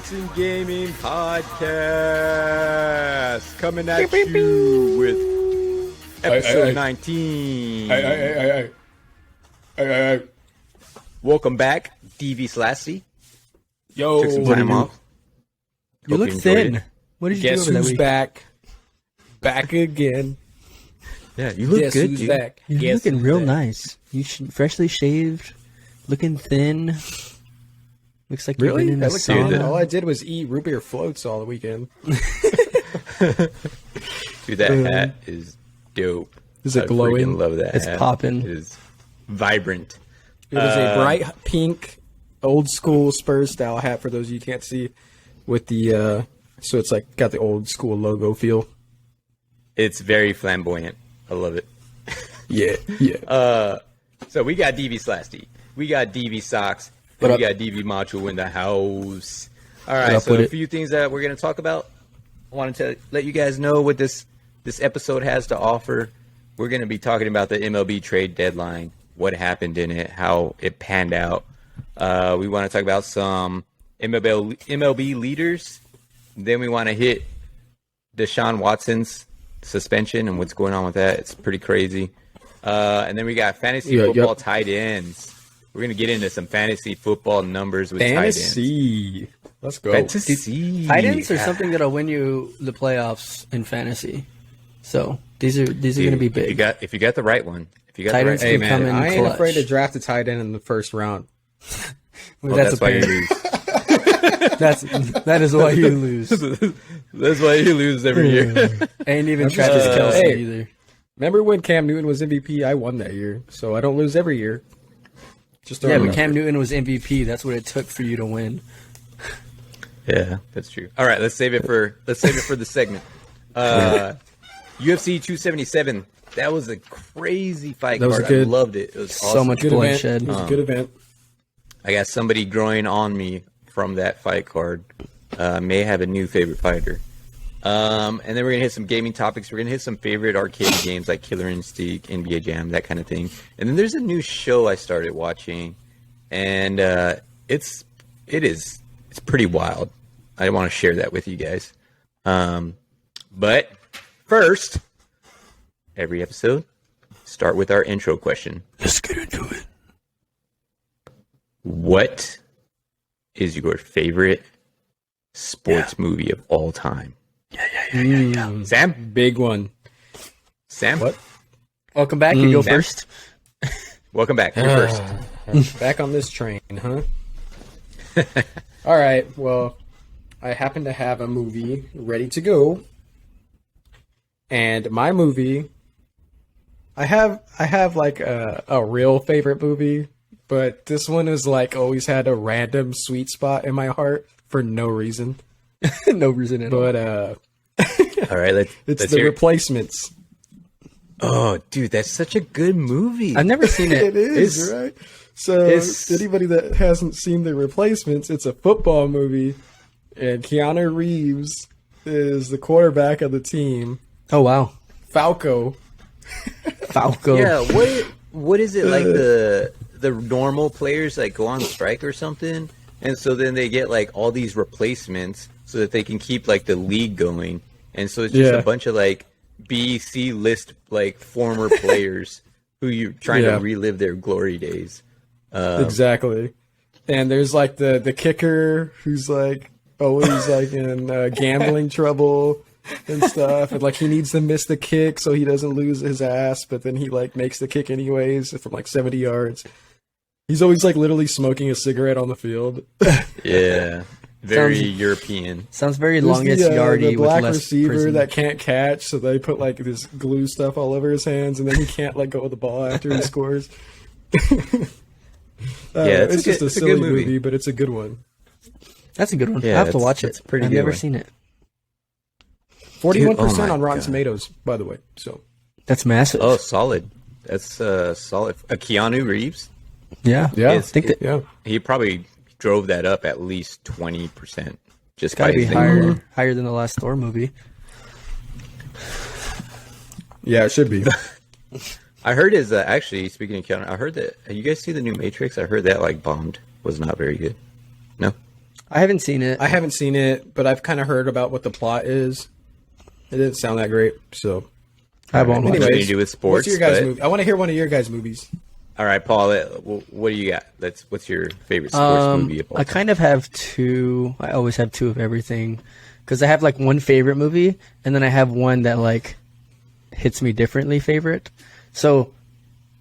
Sports and Gaming Podcast coming at you with episode 19. Welcome back, DV Slasty. Yo, took some time off. You look thin. What did you Guess do over that who's week? back again. Yeah, you look Guess good, who's dude. back? You're Guess looking who's real back? nice. You freshly shaved, looking thin. Looks like Really? you've been in a That looked good. sauna. All I did was eat root beer floats all the weekend. Dude, that hat is dope. Is it I glowing? freaking love that It's hat. poppin'. It is vibrant. It was a bright pink, old school Spurs style hat. For those of you who can't see, with the so it's like got the old school logo feel. It's very flamboyant. I love it. Yeah. So we got DV Slasty. We got DV Socks. What And up? we got DV Macho in the house. All What right, up so with a it? few things that we're going to talk about. I wanted to let you guys know what this episode has to offer. We're going to be talking about the MLB trade deadline, what happened in it, how it panned out. We want to talk about some MLB leaders. Then we want to hit Deshaun Watson's suspension and what's going on with that. It's pretty crazy. And then we got fantasy football tight ends. We're going to get into some fantasy football numbers with tight ends. Fantasy. Let's go. Fantasy. Tight ends are something that'll win you the playoffs in fantasy. So these are going to be big. If you got the right one. If you got Tight the ends right Hey can one. come man, in I ain't clutch. afraid to draft a tight end in the first round. Well, That's why you apparent. lose. That is why you lose. That's why you lose every year. Ain't even Travis Kelce hey. either. Remember when Cam Newton was MVP? I won that year, so I don't lose every year. Just Yeah, throwing but it out Cam there. Newton was MVP. That's what it took for you to win. Yeah, that's true. All right, let's save it for the segment. UFC 277. That was a crazy fight That was card. good. I loved it. It was So awesome. much Good bloodshed. event. It was a good event. I got somebody growing on me from that fight card. May have a new favorite fighter. And then we're gonna hit some gaming topics. We're gonna hit some favorite arcade games like Killer Instinct, NBA Jam, that kind of thing. And then there's a new show I started watching, and it's pretty wild. I want to share that with you guys. But first, every episode start with our intro question. Let's get into it. What is your favorite sports movie of all time? Sam? Big one. Sam? What? Welcome back. You go Sam? first. Welcome back. You're first. Back on this train, huh? All right. Well, I happen to have a movie ready to go, and my movie, I have like a real favorite movie, but this one is like always had a random sweet spot in my heart for no reason. No reason at all. But All right, it's let's The hear it. Replacements. Oh, dude, that's such a good movie. I've never seen it. It is, It's- right? So, anybody that hasn't seen The Replacements, it's a football movie, and Keanu Reeves is the quarterback of the team. Oh wow, Falco. Falco. Yeah, what is it like the normal players like go on strike or something? And so then they get like all these replacements so that they can keep like the league going. And so it's just Yeah. a bunch of like B, C list like former players who you're trying Yeah. to relive their glory days. Exactly. And there's like the kicker who's like always like in gambling trouble and stuff, and like he needs to miss the kick so he doesn't lose his ass, but then he like makes the kick anyways from like 70 yards. He's always like literally smoking a cigarette on the field. Yeah. Very Sounds- European. Sounds very There's longest yardie the black with less receiver prison. that can't catch, so they put like this glue stuff all over his hands, and then he can't let go of the ball after he scores. Yeah, it's just a it's a silly good movie. movie, but it's a good one. That's a good one. Yeah, I have to that's- watch that's it. a pretty I've good never one. seen it. 41% Dude, oh my on Rotten God. Tomatoes, by the way. So That's massive. Oh, solid. That's solid. Keanu Reeves. yeah. yeah, I think that yeah. He probably drove that up at least 20% just gotta by be his name. higher than the last Thor movie. Yeah, it should be. I heard is actually speaking of Keanu, I heard that you guys see the new Matrix. I heard that like bombed, was not very good. No, I haven't seen it. I haven't seen it, but I've kind of heard about what the plot is. It didn't sound that great, so I won't watch Nothing it. to do with sports. what's your guys' but- movie? I want to hear one of your guys' movies. All right, Paul. What do you got? What's your favorite sports movie of all I time? kind of have two. I always have two of everything, because I have like one favorite movie, and then I have one that like hits me differently favorite. So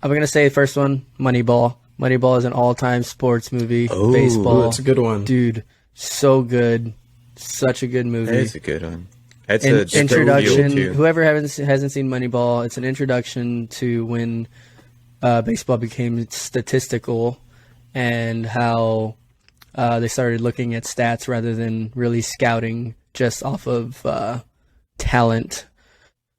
I'm gonna say first one, Moneyball. Moneyball is an all-time sports movie. Oh, baseball. That's a good one. Dude, so good. Such a good movie. That is a good one. That's An a different introduction. feel, too. Whoever hasn't seen Moneyball, it's an introduction to when baseball became statistical, and how they started looking at stats rather than really scouting just off of talent,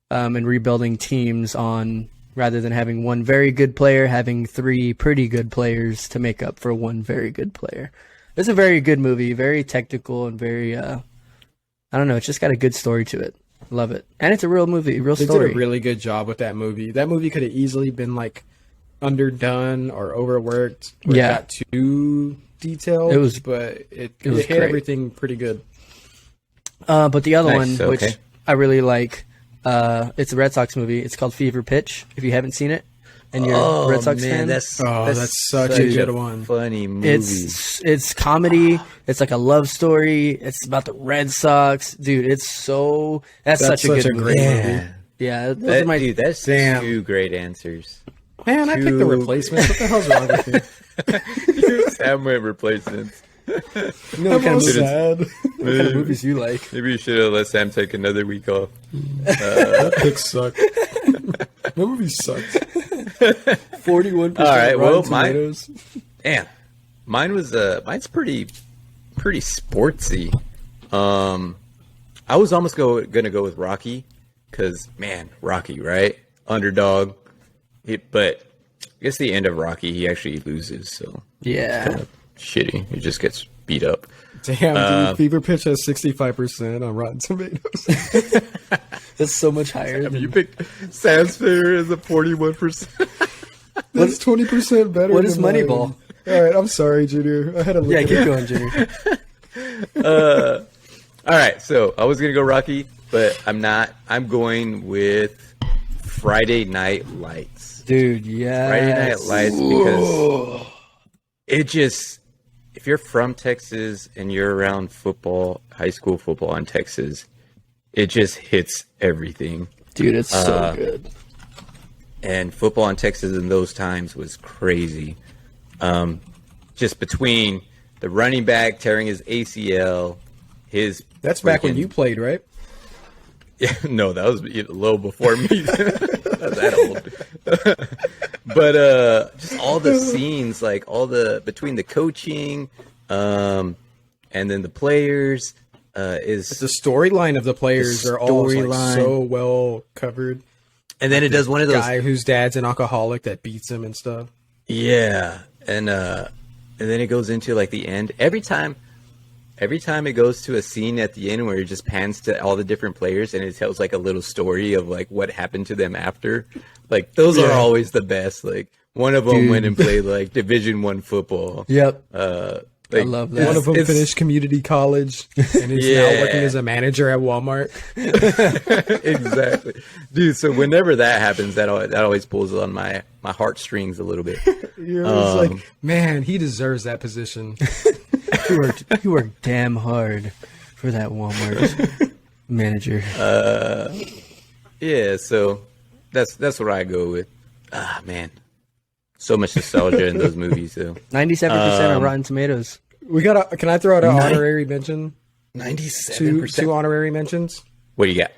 and rebuilding teams on, rather than having one very good player, having three pretty good players to make up for one very good player. It's a very good movie, very technical and very I don't know, it's just got a good story to it. Love it. And it's a real movie, real They story. did a really good job with that movie. That movie could have easily been like underdone or overworked. Or Yeah. it got too detailed. It was- but it was hit great. everything pretty good. But the other Nice, one, which okay. I really like, it's a Red Sox movie. It's called Fever Pitch. If you haven't seen it, and you're a Red Sox fan, that's such a good one. Funny movie. it's comedy. It's like a love story. It's about the Red Sox, dude. It's so that's such a good movie. great yeah. movie. Yeah, those are my Dude, that's Damn. two great answers. Man, I picked the Two- replacements. What the hell's wrong with you? Sam went replacements. You know what kind of I'm movies, sad. what kind of movies you like. Maybe you should have let Sam take another week off. That pick sucked. That movie sucks. 41%. All right, well, Rotten mine- Tomatoes. Damn, mine's pretty sportsy. I was almost gonna go with Rocky, because man, Rocky, right? Underdog. But I guess the end of Rocky, he actually loses, so Yeah. shitty. He just gets beat up. Damn, dude. Fever Pitch has 65% on Rotten Tomatoes. That's so much higher. Than, You picked Sam's favorite as a 41%. That's 20% better. what is than mine. Moneyball? All right, I'm sorry, Junior. I had to look Yeah, it keep up. going, Junior. All right, so I was gonna go Rocky, but I'm not. I'm going with Friday Night Lights. Dude, yeah. Friday Night Lights, because it just, if you're from Texas and you're around football, high school football in Texas, it just hits everything. Dude, it's so good. And football in Texas in those times was crazy. Just between the running back tearing his ACL, his That's back when freaking- you played, right? Yeah, no, that was a little before me. Not that old. But just all the scenes, like between the coaching, and then the players, is The storyline of the players The are all like, storyline. so well covered. and then it does one of those. Guy whose dad's an alcoholic that beats him and stuff. Yeah, and then it goes into like the end. Every time it goes to a scene at the end where it just pans to all the different players and it tells like a little story of like what happened to them after. Like those are Yeah. always the best. Like one of them Dude. went and played like Division I football. Yep. Like, I love that. One of them it's- finished community college and is now Yeah. working as a manager at Walmart. Exactly, dude. So whenever that happens, that always pulls on my heartstrings a little bit. You're just like, man, he deserves that position. You worked damn hard for that Walmart manager. Yeah, so that's what I go with. Ah, man, so much nostalgia in those movies, though. 97% on Rotten Tomatoes. We got. Can I throw out an honorary mention? 97%. Two honorary mentions. What do you got?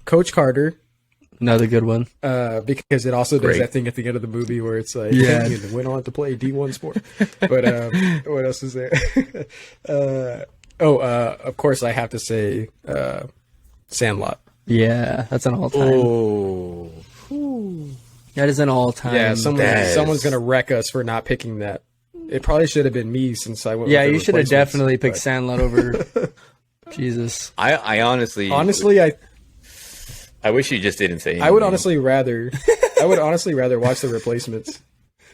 Coach Carter, Another good one. because it also does Great. that thing at the end of the movie where it's like, Yeah. you went on to play D1 sport. But what else is there? Of course, I have to say Sandlot. Yeah, that's an all-time. Oh, That is an all-time. Yeah, That someone's is- gonna wreck us for not picking that. It probably should have been me since I went. Yeah, with the you should have replacements, definitely picked but- Sandlot over Jesus. I honestly, Honestly, I wish you just didn't say. I would anything. honestly rather watch the replacements.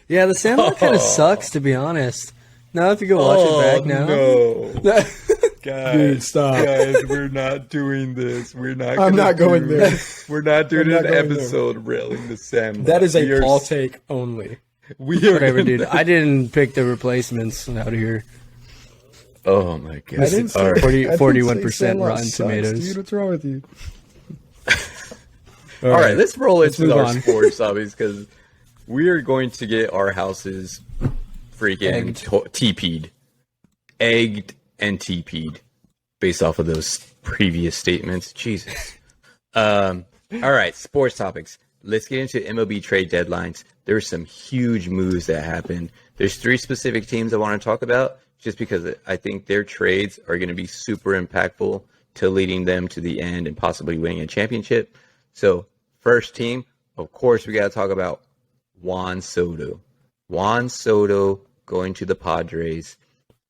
Yeah, the Sandlot kind Oh. of sucks, to be honest. Now if you go watch it back now. No. Guys, Dude, stop. guys, we're not doing this. We're not. I'm not going there. We're not doing I'm not an going there. episode railing the Sandlot. That is We a are Paul s- take only. We are Whatever, gonna- dude. I didn't pick the replacements out here. Oh my god! I didn't say, All right. 41% Sandlot Rotten sucks, Tomatoes. Dude, what's wrong with you? All right, let's roll into move our on. sports hobbies because we are going to get our houses freaking Egged. TP'd, egged and TP'd based off of those previous statements. Jesus. All right, sports topics. Let's get into MLB trade deadlines. There's some huge moves that happened. There's 3 specific teams I want to talk about just because I think their trades are going to be super impactful to leading them to the end and possibly winning a championship. So, first team, of course, we got to talk about Juan Soto. Juan Soto going to the Padres,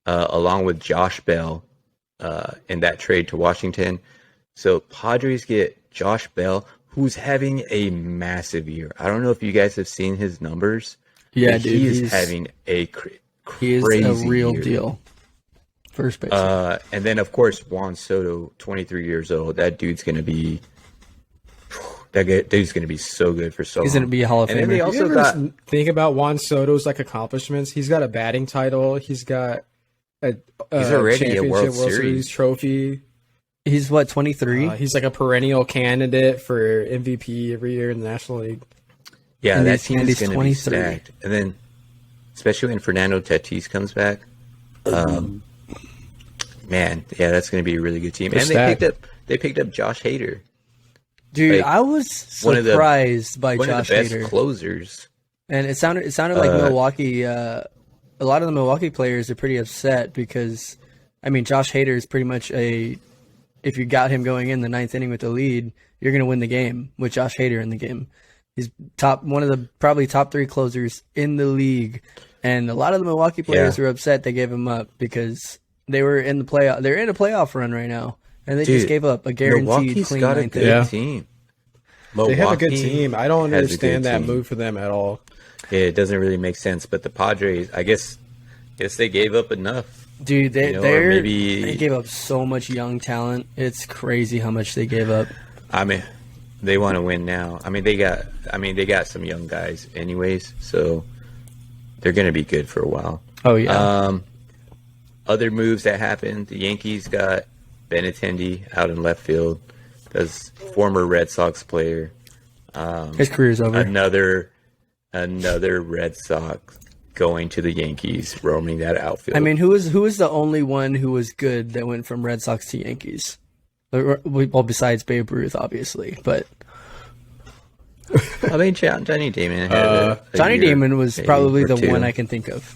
along with Josh Bell in that trade to Washington. So, Padres get Josh Bell, who's having a massive year. I don't know if you guys have seen his numbers. Yeah, but dude, he is he's- having a He is crazy a real year. deal. First base. And then, of course, Juan Soto, 23 years old. That dude's going to be so good for so long. He's going to be a Hall of And then they Famer. also You ever got think about Juan Soto's like accomplishments? He's got a batting title. He's got a He's already a championship World Series. trophy. He's what, 23? He's like a perennial candidate for MVP every year in the National League. yeah, and that he's- team and is he's going to be 23. stacked. And then, especially when Fernando Tatis comes back, man, yeah, that's going to be a really good team. They're And stacked. they picked up Josh Hader, Dude, like, I was one of the- surprised by one Josh of the best Hader. closers. And it sounded like Milwaukee. A lot of the Milwaukee players are pretty upset because, I mean, Josh Hader is pretty much if you got him going in the 9th inning with the lead, you're going to win the game with Josh Hader in the game. He's one of the probably top 3 closers in the league, and a lot of the Milwaukee players Yeah. were upset they gave him up because they were in the playoff. They're in a playoff run right now, and they Dude, just gave up a guaranteed Milwaukee's clean got a 9th good inning. Yeah. team. They have a good Milwaukee team. I don't has a good understand that team. move for them at all. Yeah, it doesn't really make sense. But the Padres, I guess they gave up enough. Dude, You know, or maybe- they gave up so much young talent. It's crazy how much they gave up. I mean, they want to win now. I mean, they got some young guys anyways, so they're going to be good for a while. Oh yeah. Other moves that happened, the Yankees got Benintendi out in left field as former Red Sox player. His career's over. Another Red Sox going to the Yankees, roaming that outfield. I mean, who was the only one who was good that went from Red Sox to Yankees? Well, besides Babe Ruth, obviously, but Johnny Damon had a Johnny year, Damon was maybe, probably or the two. one I can think of.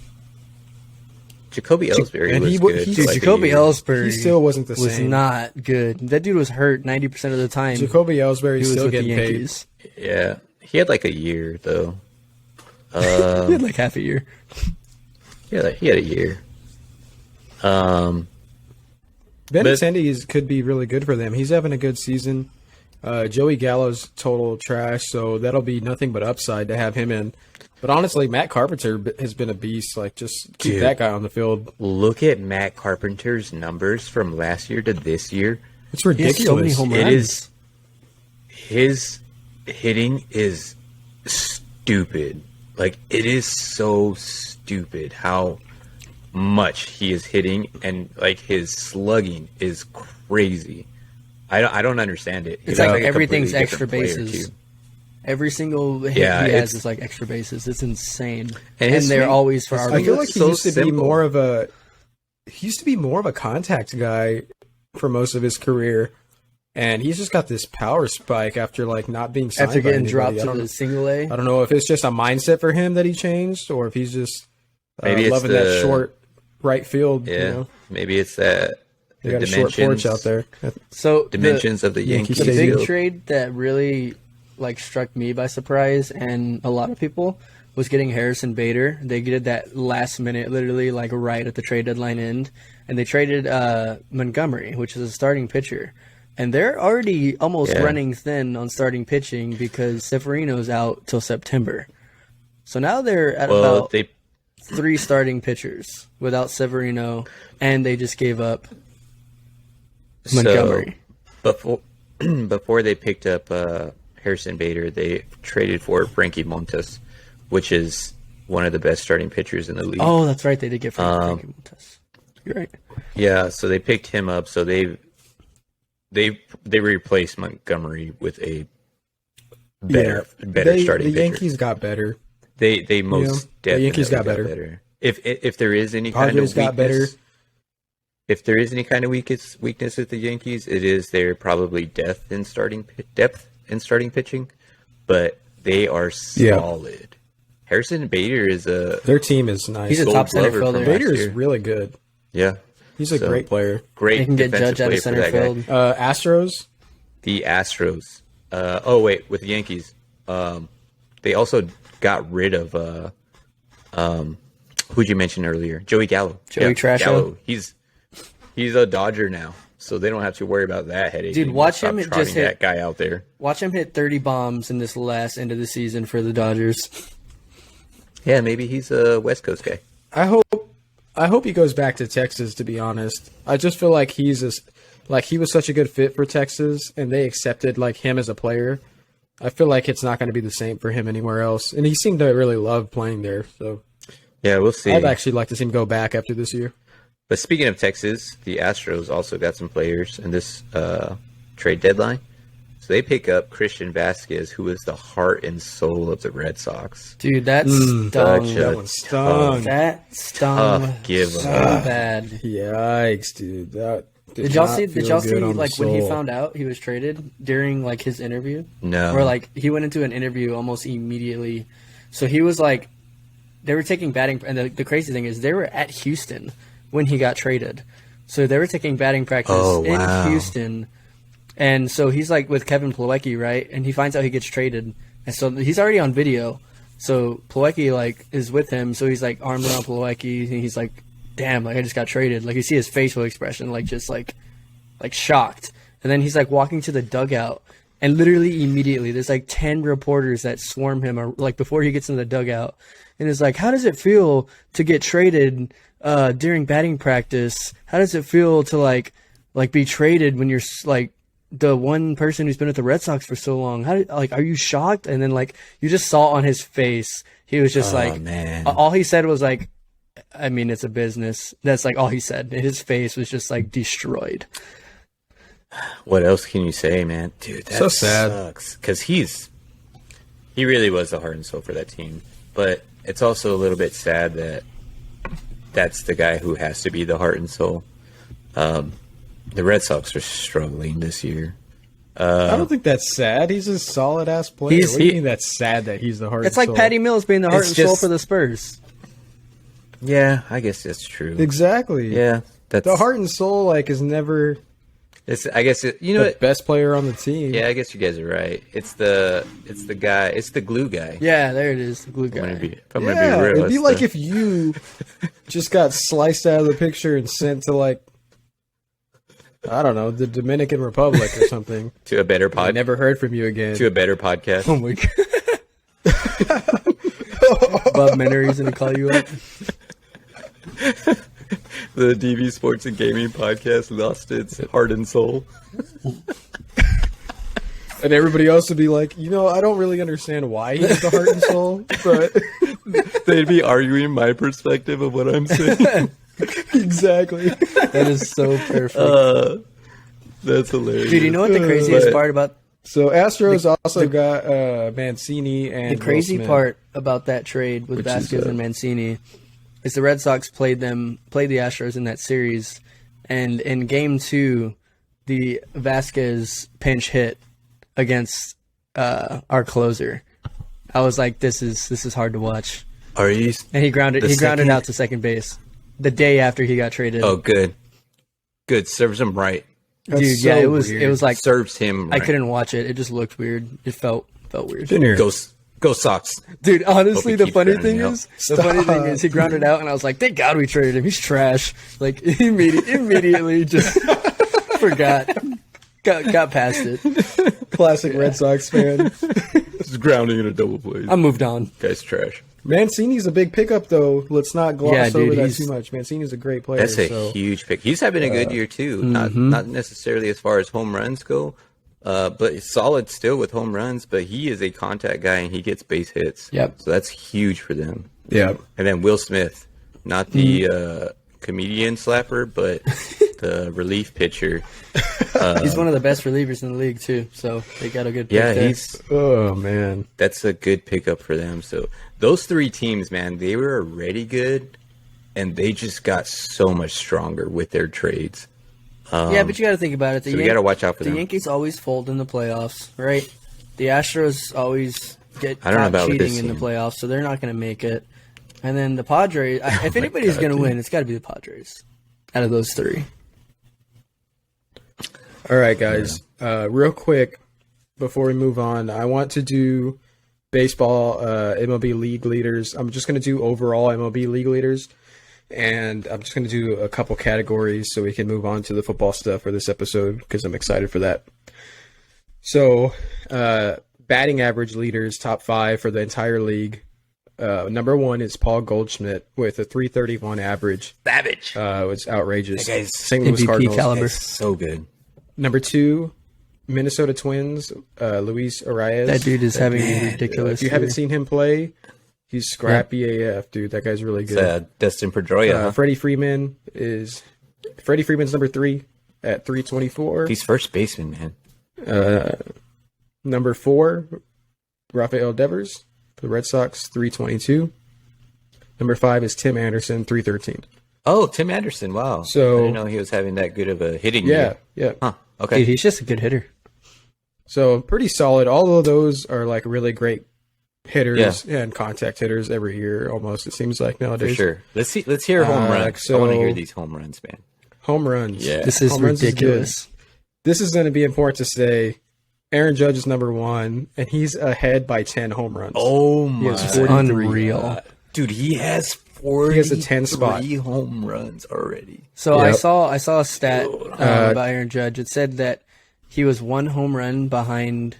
Jacoby Ellsbury and was he good. dude, for like a Jacoby year. Ellsbury He still wasn't the was same. not good. That dude was hurt 90% of the time. Jacoby he Ellsbury's was still with the getting paid. Yankees. Yeah, he had like a year though. He had like half a year. Yeah, he had a year. Benintendi could be really good for them. He's having a good season. Joey Gallo's total trash, so that'll be nothing but upside to have him in. But honestly, Matt Carpenter has been a beast. Like, just keep Dude. that guy on the field. Look at Matt Carpenter's numbers from last year to this year. It's He has ridiculous. so many home runs. It is. His hitting is stupid. Like, it is so stupid how much he is hitting, and like his slugging is crazy. I don't understand it. It's He's like a everything's completely extra different player, bases. too. Every single hit Yeah, he has it's- is like extra bases. It's insane. And And his they're swing- always for his our I feel like It's he so used to be simple. more of a. He used to be more of a contact guy for most of his career, and he's just got this power spike after like not being signed after by getting anybody. dropped I to don't- the single A. I don't know if it's just a mindset for him that he changed, or if he's just Maybe it's loving the- that short right field. Yeah, You know? maybe it's that. They the got a short porch dimensions- out there. So Dimensions of the Yankee Yankees. the Stadium. big field. trade that really like struck me by surprise and a lot of people was getting Harrison Bader. They did that last minute, literally like right at the trade deadline end, and they traded Montgomery, which is a starting pitcher. And they're already almost Yeah. running thin on starting pitching because Severino's out till September. So now they're at Well, about they 3 starting pitchers without Severino, and they just gave up Montgomery. So before they picked up Harrison Bader, they traded for Frankie Montas, which is one of the best starting pitchers in the league. Oh, that's right. They did get Frankie Montas. You're right. Yeah, so they picked him up. So they replaced Montgomery with a better starting pitcher. The Yankees got better. They most definitely the Yankees got better. If there is any Padres kind of weakness, got better. If there is any kind of weakness with the Yankees, it is their probably depth in starting pitching, but they are solid. Harrison Bader is their team is nice. He's a top center fielder. Bader is really good. Yeah, he's a great player. Great. They can get defensive Judge out play of for center that field. guy. Astros. The Astros. With the Yankees, they also got rid of who'd you mention earlier? Joey Gallo. Joey Trasho. Gallo. He's a Dodger now, so they don't have to worry about that headache. Dude, anymore. watch Stop him just trotting hit that guy out there. Watch him hit 30 bombs in this last end of the season for the Dodgers. Yeah, maybe he's a West Coast guy. I hope he goes back to Texas. To be honest, I just feel like he was such a good fit for Texas, and they accepted him as a player. I feel like it's not going to be the same for him anywhere else, and he seemed to really love playing there. So yeah, we'll see. I'd actually like to see him go back after this year. But speaking of Texas, the Astros also got some players in this trade deadline. So they pick up Christian Vasquez, who is the heart and soul of the Red Sox. Dude, that stung. That one stung. That stung Tough give so up. bad. Yikes, dude. That Did y'all see when he found out he was traded during his interview? No. Where he went into an interview almost immediately. So he was they were taking batting, and the crazy thing is they were at Houston when he got traded. So they were taking batting practice in Houston. And so he's with Kevin Plawecki, right? And he finds out he gets traded. And so he's already on video. So Plawecki is with him. So he's armed around Plawecki, and he's damn, I just got traded. You see his facial expression, just shocked. And then he's walking to the dugout, and literally immediately there's 10 reporters that swarm him before he gets in the dugout. And it's how does it feel to get traded during batting practice? How does it feel to be traded when you're the one person who's been at the Red Sox for so long? How are you shocked? And then you just saw on his face, he was just man. All he said was I mean, it's a business. That's all he said. His face was just destroyed. What else can you say, man? Dude, that so sad. sucks. Because he really was the heart and soul for that team. But it's also a little bit sad that that's the guy who has to be the heart and soul. The Red Sox are struggling this year. I don't think that's sad. He's a solid ass player. What do you mean that's sad that he's the heart? It's and soul? Patty Mills being the heart and soul for the Spurs. Yeah, I guess that's true. Exactly. Yeah, that's the heart and soul is never. I guess the best player on the team. Yeah, I guess you guys are right. It's the guy. It's the glue guy. Yeah, there it is, the glue guy. If I'm gonna be real, it'd be if you just got sliced out of the picture and sent to I don't know, the Dominican Republic or something. To a better pod. I never heard from you again. To a better podcast. Oh my god. Bob Menery's gonna call you up. The DV Sports and Gaming Podcast lost its heart and soul. And everybody else would be I don't really understand why he's the heart and soul, but they'd be arguing my perspective of what I'm saying. Exactly. That is so perfect. That's hilarious. Dude, you know what the craziest part about So Astros also got Mancini and the crazy Will Smith. part about that trade with Vasquez and Mancini is the Red Sox played the Astros in that series, and in Game 2, the Vasquez pinch hit against our closer. I was like, this is hard to watch. Are you? And he grounded out to second base the day after he got traded. Oh, good. Serves him right. Dude, so yeah, it was weird. it was Serves him right. I couldn't watch it. It just looked weird. It felt weird. Go Sox. Dude, honestly, Hope he the keeps funny grounding thing out. is, he grounded out, and I was like, thank God we traded him. He's trash. Immediately just forgot. Got past it. Classic Red Sox fan. Just grounding in a double play. I moved on. Guy's trash. Mancini's a big pickup, though. Let's not gloss over that he's- too much. Mancini's a great player. That's a so. huge pick. He's having a good year too. Not necessarily as far as home runs go, but it's solid still with home runs. But he is a contact guy and he gets base hits. Yep. So that's huge for them. Yeah. And then Will Smith, not the comedian slapper, but the relief pitcher. He's one of the best relievers in the league too. So they got a good pick Yeah, there. Oh, man. that's a good pickup for them. So those three teams, man, they were already good, and they just got so much stronger with their trades. Yeah, but you got to think about it. So we got to watch out for The them. Yankees always fold in the playoffs, right? The Astros always get I don't know caught about with cheating this in the team. playoffs, so they're not going to make it. And then the Padres, if anybody's going to win, it's got to be the Padres out of those three. All right, guys. Real quick, before we move on, I want to do baseball MLB league leaders. I'm just going to do overall MLB league leaders, and I'm just going to do a couple categories so we can move on to the football stuff for this episode because I'm excited for that. So, batting average leaders, top 5 for the entire league. Number 1 is Paul Goldschmidt with a 331 average. Savage. It's outrageous. That guy's St. Louis MVP Cardinals. caliber. That's so good. Number 2, Minnesota Twins, Luis Arias. That dude is having a man, ridiculous. If you haven't year. seen him play, he's scrappy AF, dude. That guy's really It's, good. Dustin Pedroia. Huh? Freddie Freeman's number 3 at 324. He's first baseman, man. Number 4, Rafael Devers for the Red Sox, 322. Number 5 is Tim Anderson, 313. Oh, Tim Anderson. Wow. So- I didn't know he was having that good of a hitting Yeah, year. yeah. Huh. Okay. Dude, he's just a good hitter. So pretty solid. All of those are like really great hitters and contact hitters every year. Almost it seems like For nowadays. sure. Let's hear home runs. I want to so- hear these home runs, man. Home runs. Yeah. This is Home runs is ridiculous. This is going to be important to say. Aaron Judge is number 1, and he's ahead by 10 home runs. Oh my has 43. Unreal. Dude, he has 40 He has a 10 spot. home runs already. So Yep. I saw a stat about Aaron Judge. It said that he was 1 home run behind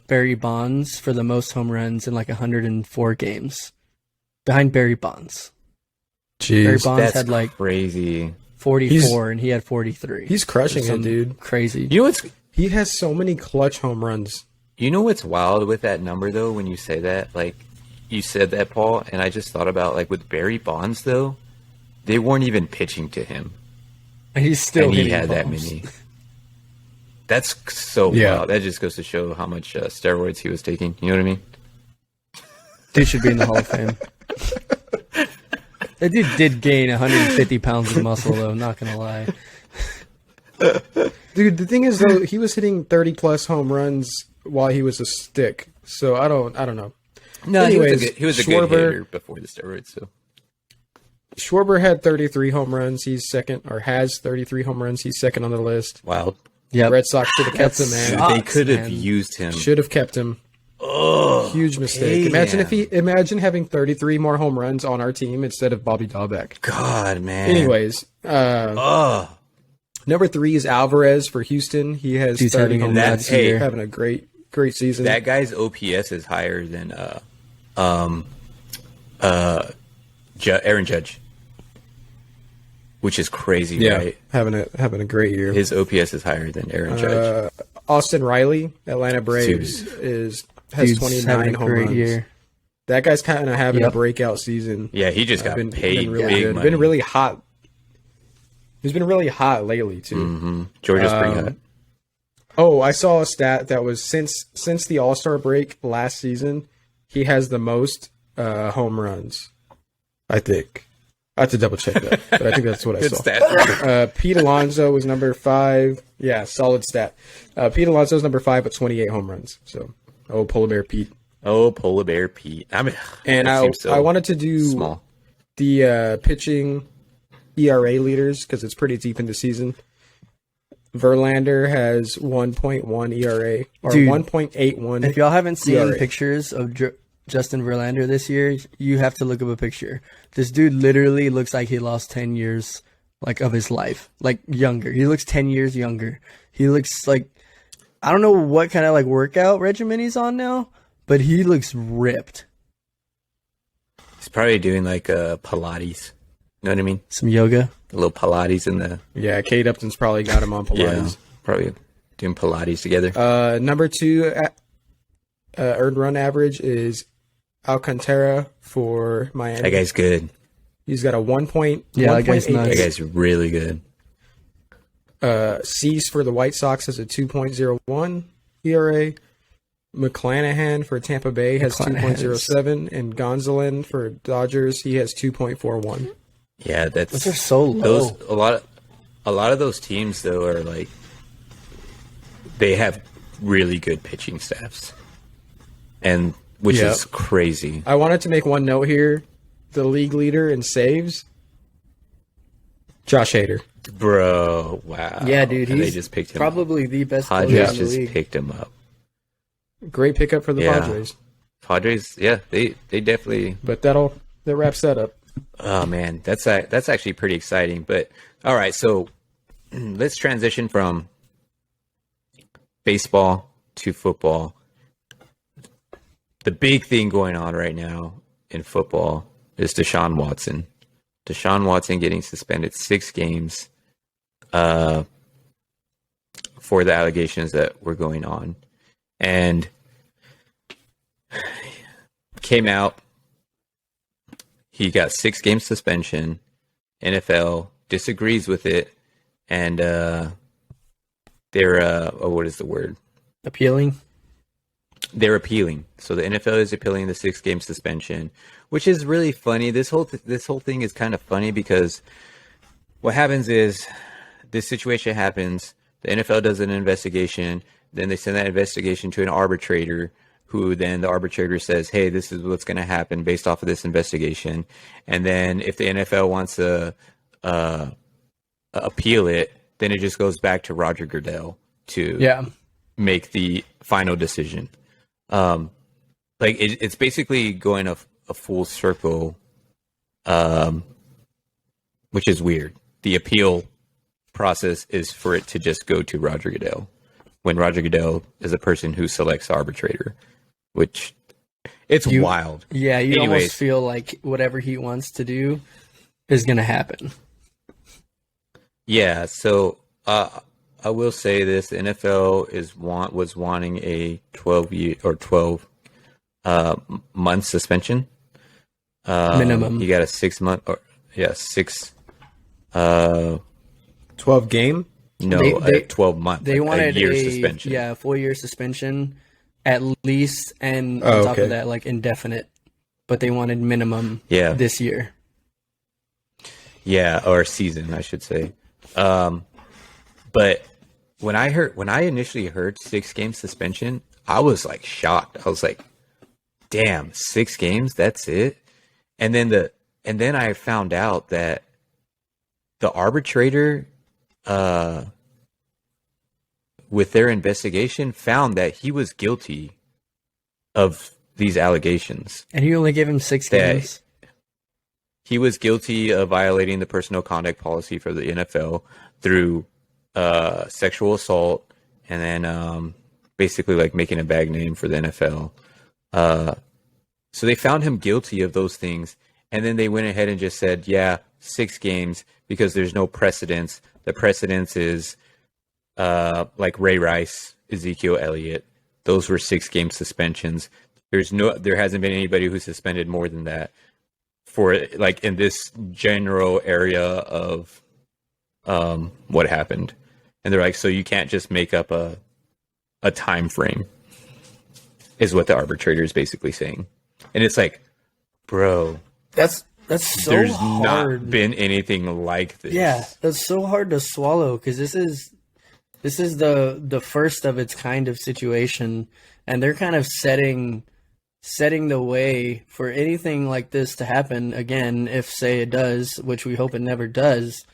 Barry Bonds for the most home runs in like 104 games. Behind Barry Bonds. Barry Jeez. Bonds That's had like crazy. 44 and he had 43. He's crushing it, Some dude. Crazy. He has so many clutch home runs. You know what's wild with that number though? When you say that, like you said that, Paul, and I just thought about like with Barry Bonds though, they weren't even pitching to him, And he's still and he hitting had that bombs. many. That's so Yeah. wild. That just goes to show how much steroids he was taking. You know what I mean? Dude should be in the Hall of Fame. That dude did gain 150 pounds of muscle though, not gonna lie. Dude, the thing is though, he was hitting 30 plus home runs while he was a stick. So I don't know. No, Anyways, he was a Schwarber- good hitter before the steroids. So Schwarber had 33 home runs. He's second, or has 33 home runs. He's second on the list. wild. Yeah. Red Sox should have kept him, That's- man. They Sucks, could have man. used him. Should have kept him. Oh, Huge mistake. damn. Imagine having 33 more home runs on our team instead of Bobby Dahlbeck. God, man. Anyways, Oh, number 3 is Alvarez for Houston. He has Dude's 30 having a home nuts runs. year. Having a great season. that guy's OPS is higher than Aaron Judge, which is crazy, yeah, right? having a great year. His OPS is higher than Aaron Judge. Austin Riley, Atlanta Braves, has Dude's 29 having a home great runs. year. That guy's kind of having a Yep. breakout season. Yeah, he just got paid really big good. money. Been really hot. He's been really hot lately too. Georgia's pretty hot. Oh, I saw a stat that was since the All-Star break last season, he has the most home runs. I think. I have to double check that, but I think that's what I Good saw. stat. Pete Alonso was number 5. Yeah, solid stat. Pete Alonso is number 5 with 28 home runs. So, Polar Bear Pete. Oh, Polar Bear Pete. And that I seems so wanted to do small. the pitching ERA leaders because it's pretty deep in the season. Verlander has 1.1 ERA or Dude, 1.81. If y'all haven't seen ERA. pictures of Justin Verlander this year, you have to look up a picture. This dude literally looks like he lost 10 years like of his life, like younger. He looks 10 years younger. He looks like, I don't know what kind of like workout regimen he's on now, but he looks ripped. He's probably doing like Pilates. You know what I mean? Some yoga. A little Pilates in the Yeah, Kate Upton's probably got him on Pilates. probably doing Pilates together. Number 2 earned run average is Alcantara for Miami. That guy's good. He's got a 1.8. That guy's nice. That guy's really good. Cease for the White Sox has a 2.01 ERA. McClanahan for Tampa Bay has 2.07, and Gonzalez for Dodgers, he has 2.41. Yeah, Those are so low. A lot of those teams though are like they have really good pitching staffs, and which is crazy. I wanted to make one note here: the league leader in saves, Josh Hader. Bro, wow. Yeah, dude, And he's they just picked him probably the best up. player Padres in the just league. picked him up. Great pickup for the Padres. Padres, yeah, they definitely. But that wraps that up. Oh man, that's actually pretty exciting. But all right, so let's transition from baseball to football. The big thing going on right now in football is Deshaun Watson. Deshaun Watson getting suspended 6 games for the allegations that were going on. And came out, he got 6 game suspension. NFL disagrees with it, and they're what is the word? Appealing. They're appealing. So the NFL is appealing the 6 game suspension, which is really funny. This whole thing is kind of funny because what happens is this situation happens. The NFL does an investigation. Then they send that investigation to an arbitrator, who then the arbitrator says, hey, this is what's going to happen based off of this investigation. And then if the NFL wants to appeal it, then it just goes back to Roger Goodell to make the final decision. It's basically going a full circle, which is weird. The appeal process is for it to just go to Roger Goodell, when Roger Goodell is a person who selects the arbitrator, which it's wild. Yeah, you almost feel like whatever he wants to do is going to happen. Yeah, so I will say this: the NFL was wanting a 12 month suspension Minimum. You got a 6 month, or 12 game? No, They- 12 month. They wanted a year suspension. Yeah, 4-year suspension at least, and Oh, on top okay. of that, like indefinite. But they wanted minimum this year. Yeah, or season, I should say. But when I initially heard 6 game suspension, I was like shocked. I was like, damn, 6 games, that's it? And then I found out that the arbitrator with their investigation found that he was guilty of these allegations. And he only gave him 6 games. He was guilty of violating the personnel conduct policy for the NFL through sexual assault, and then basically like making a bad name for the NFL. So they found him guilty of those things, and then they went ahead and just said, 6 games, because there's no precedence. The precedence is like Ray Rice, Ezekiel Elliott. Those were 6 game suspensions. There hasn't been anybody who's suspended more than that for like in this general area of what happened. And they're like, so you can't just make up a time frame, is what the arbitrator is basically saying. And it's like, bro, That's so there's hard. not been anything like this. Yeah, that's so hard to swallow, because this is the first of its kind of situation, and they're kind of setting the way for anything like this to happen again, if say it does, which we hope it never does.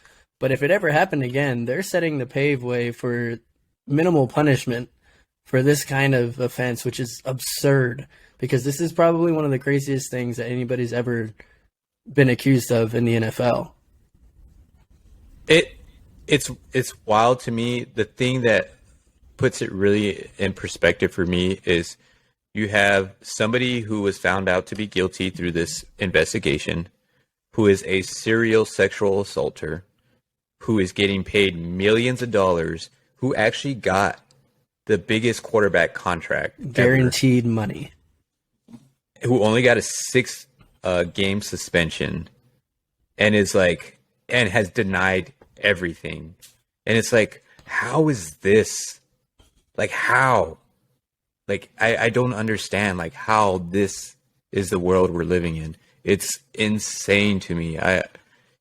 But if it ever happened again, they're setting the paveway for minimal punishment for this kind of offense, which is absurd, because this is probably one of the craziest things that anybody's ever been accused of in the NFL. It's wild to me. The thing that puts it really in perspective for me is You have somebody who was found out to be guilty through this investigation, who is a serial sexual assaulter, who is getting paid millions of dollars, who actually got the biggest quarterback contract Guaranteed money. who only got a 6 game suspension, and is like, and has denied everything. And it's like, how is this? Like, how? Like, I don't understand, like, how this is the world we're living in. It's insane to me.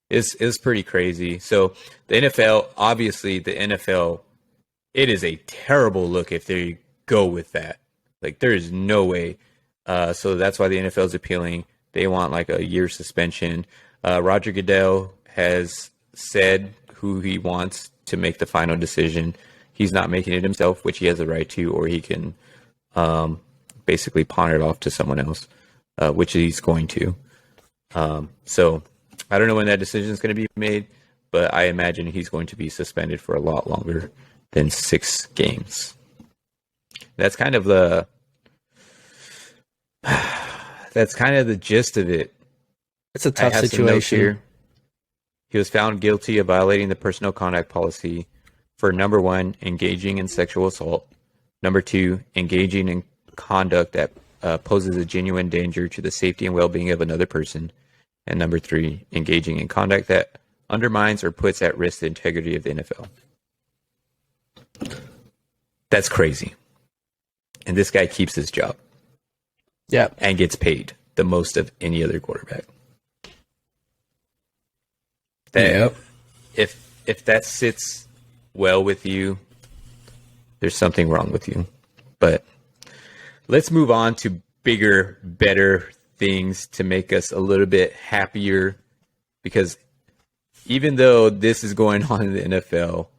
It's pretty crazy. So the NFL, obviously, it is a terrible look if they go with that. Like, there is no way. So that's why the NFL is appealing. They want like a year suspension. Roger Goodell has said who he wants to make the final decision. He's not making it himself, which he has a right to, or he can basically pawn it off to someone else, which he's going to. So I don't know when that decision is going to be made, but I imagine he's going to be suspended for a lot longer than 6 games. That's kind of the gist of it. It's a tough situation. Here. He was found guilty of violating the personal conduct policy for number 1, engaging in sexual assault. Number 2, engaging in conduct that poses a genuine danger to the safety and well-being of another person. And number 3, engaging in conduct that undermines or puts at risk the integrity of the NFL. That's crazy. And this guy keeps his job. Yeah. And gets paid the most of any other quarterback. Yep. If that sits well with you, there's something wrong with you. But let's move on to bigger, better things to make us a little bit happier, because even though this is going on in the NFL,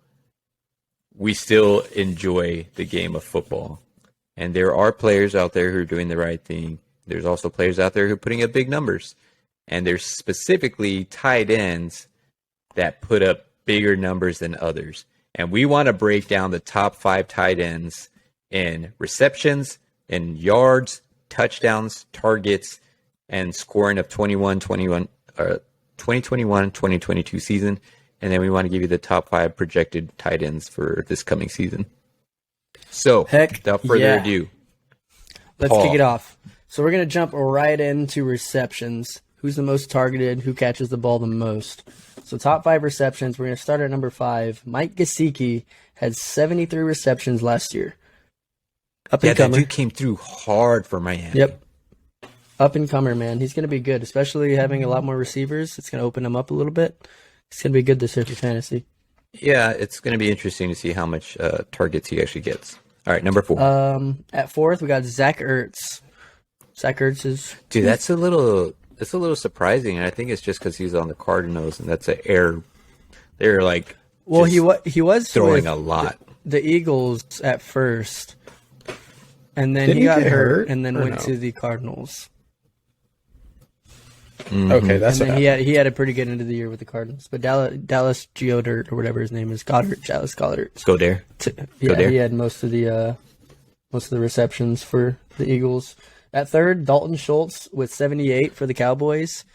we still enjoy the game of football. And there are players out there who are doing the right thing. There's also players out there who are putting up big numbers. And there's specifically tight ends that put up bigger numbers than others. And we want to break down the top 5 tight ends in receptions, in yards, touchdowns, targets, and scoring of 2021-2022 season. And then we want to give you the top 5 projected tight ends for this coming season. So, without further ado, let's kick it off. So we're going to jump right into receptions. Who's the most targeted? Who catches the ball the most? So top 5 receptions. We're going to start at number 5. Mike Gesicki had 73 receptions last year. That dude came through hard for Miami. Yep. Up and comer, man. He's going to be good, especially having a lot more receivers. It's going to open him up a little bit. It's going to be good this year for fantasy. Yeah, it's going to be interesting to see how much targets he actually gets. All right, number 4. At 4th, we got Zach Ertz. Zach Ertz is... Dude, that's a little surprising, and I think it's just because he's on the Cardinals, and that's an error. They're like... Well, he was throwing a lot. The Eagles at first, and then he got hurt, and then went to the Cardinals. Mm-hmm. Okay, that's and then he had a pretty good end of the year with the Cardinals, but Dallas Goedert or whatever his name is, Dallas Goedert. Goedert. He had most of the receptions for the Eagles. At 3rd, Dalton Schultz with 78 for the Cowboys.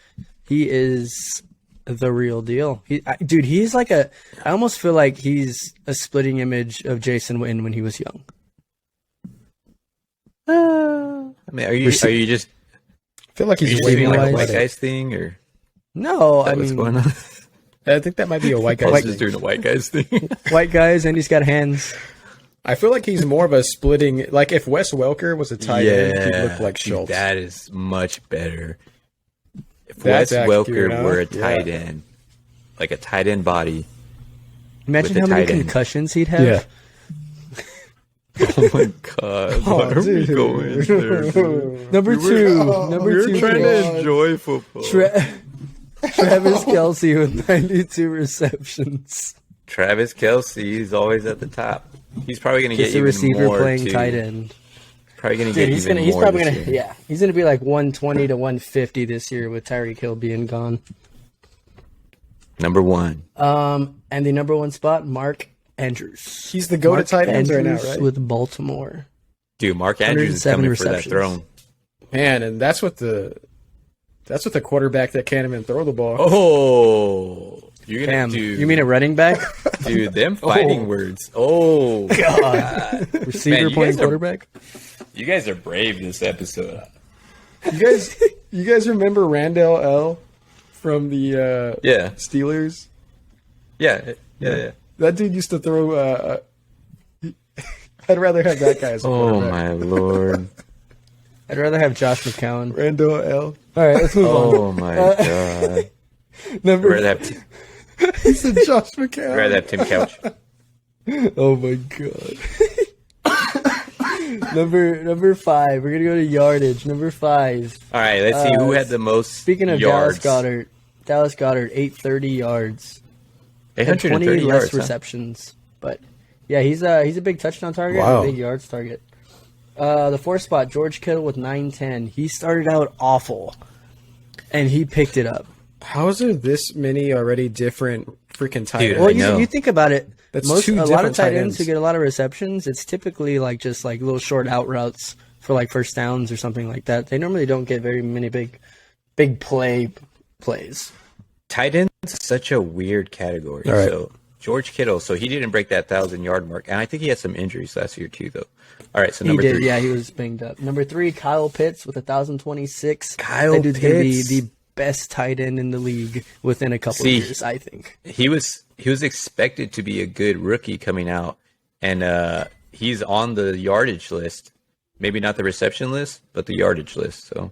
He is the real deal. He's like I almost feel like he's a splitting image of Jason Witten when he was young. I mean, are you just? I feel like he's way more like a white guys thing, or no? What's going on? I think that might be a white guy. He's just doing a white guys thing. White guys, and he's got hands. I feel like he's more of a splitting. Like if Wes Welker was a tight end, he'd look like Schultz. That is much better. If Wes Welker were a tight end, like a tight end body. Imagine how many concussions he'd have. Yeah. Oh my God! Why are we going there? Number 2. We're trying to enjoy football. Travis Kelce with 92 receptions. Travis Kelce, he's always at the top. He's probably going to get even receiver more playing too. tight end. Probably going to get even more. He's probably going to. Yeah, he's going to be like 120 to 150 this year with Tyreek Hill being gone. Number 1. And the number 1 spot, Mark Andrews. He's the go to tight ends right now, right? With Baltimore. Dude, Mark Andrews is coming for that receptions. throne. Man, and that's what the quarterback that can't even throw the ball. Oh, you're gonna Cam, do? you mean a running back? Dude, them fighting words. Oh, God. Receiver Man, you playing guys are- quarterback? You guys are brave this episode. You guys remember Randall L from the Yeah, Steelers? yeah. That dude used to throw. I'd rather have that guy as a Oh quarterback. my lord. I'd rather have Josh McCown. Randall L. All right, let's move on. Oh my god. I'd Number rather have, he said Josh McCown. I'd rather have Tim Couch. Oh my god. Number 5. We're gonna go to yardage. Number 5. All right, let's see who had the most. Speaking of yards. Dallas Goddard, 830 yards. Had 830 20 yards. less receptions, but yeah, he's a big touchdown target, Wow. and a big yards target. The 4th spot, George Kittle with 910. He started out awful, and he picked it up. How is there this many already different freaking tight Dude, ends? Well, I know. you think about it. That's A two lot of different tight tight ends who ends. get a lot of receptions, it's typically like just like little short out routes for like first downs or something like that. They normally don't get very many big plays. Tight end is such a weird category. All right. So George Kittle, so he didn't break that 1,000-yard mark, and I think he had some injuries last year too, though. All right, so He number did, 3. yeah, he was banged up. Number 3, Kyle Pitts with 1,026. Kyle that dude's gonna be Pitts. the best tight end in the league within a couple See, of years, I think. He was expected to be a good rookie coming out, and he's on the yardage list. Maybe not the reception list, but the yardage list. So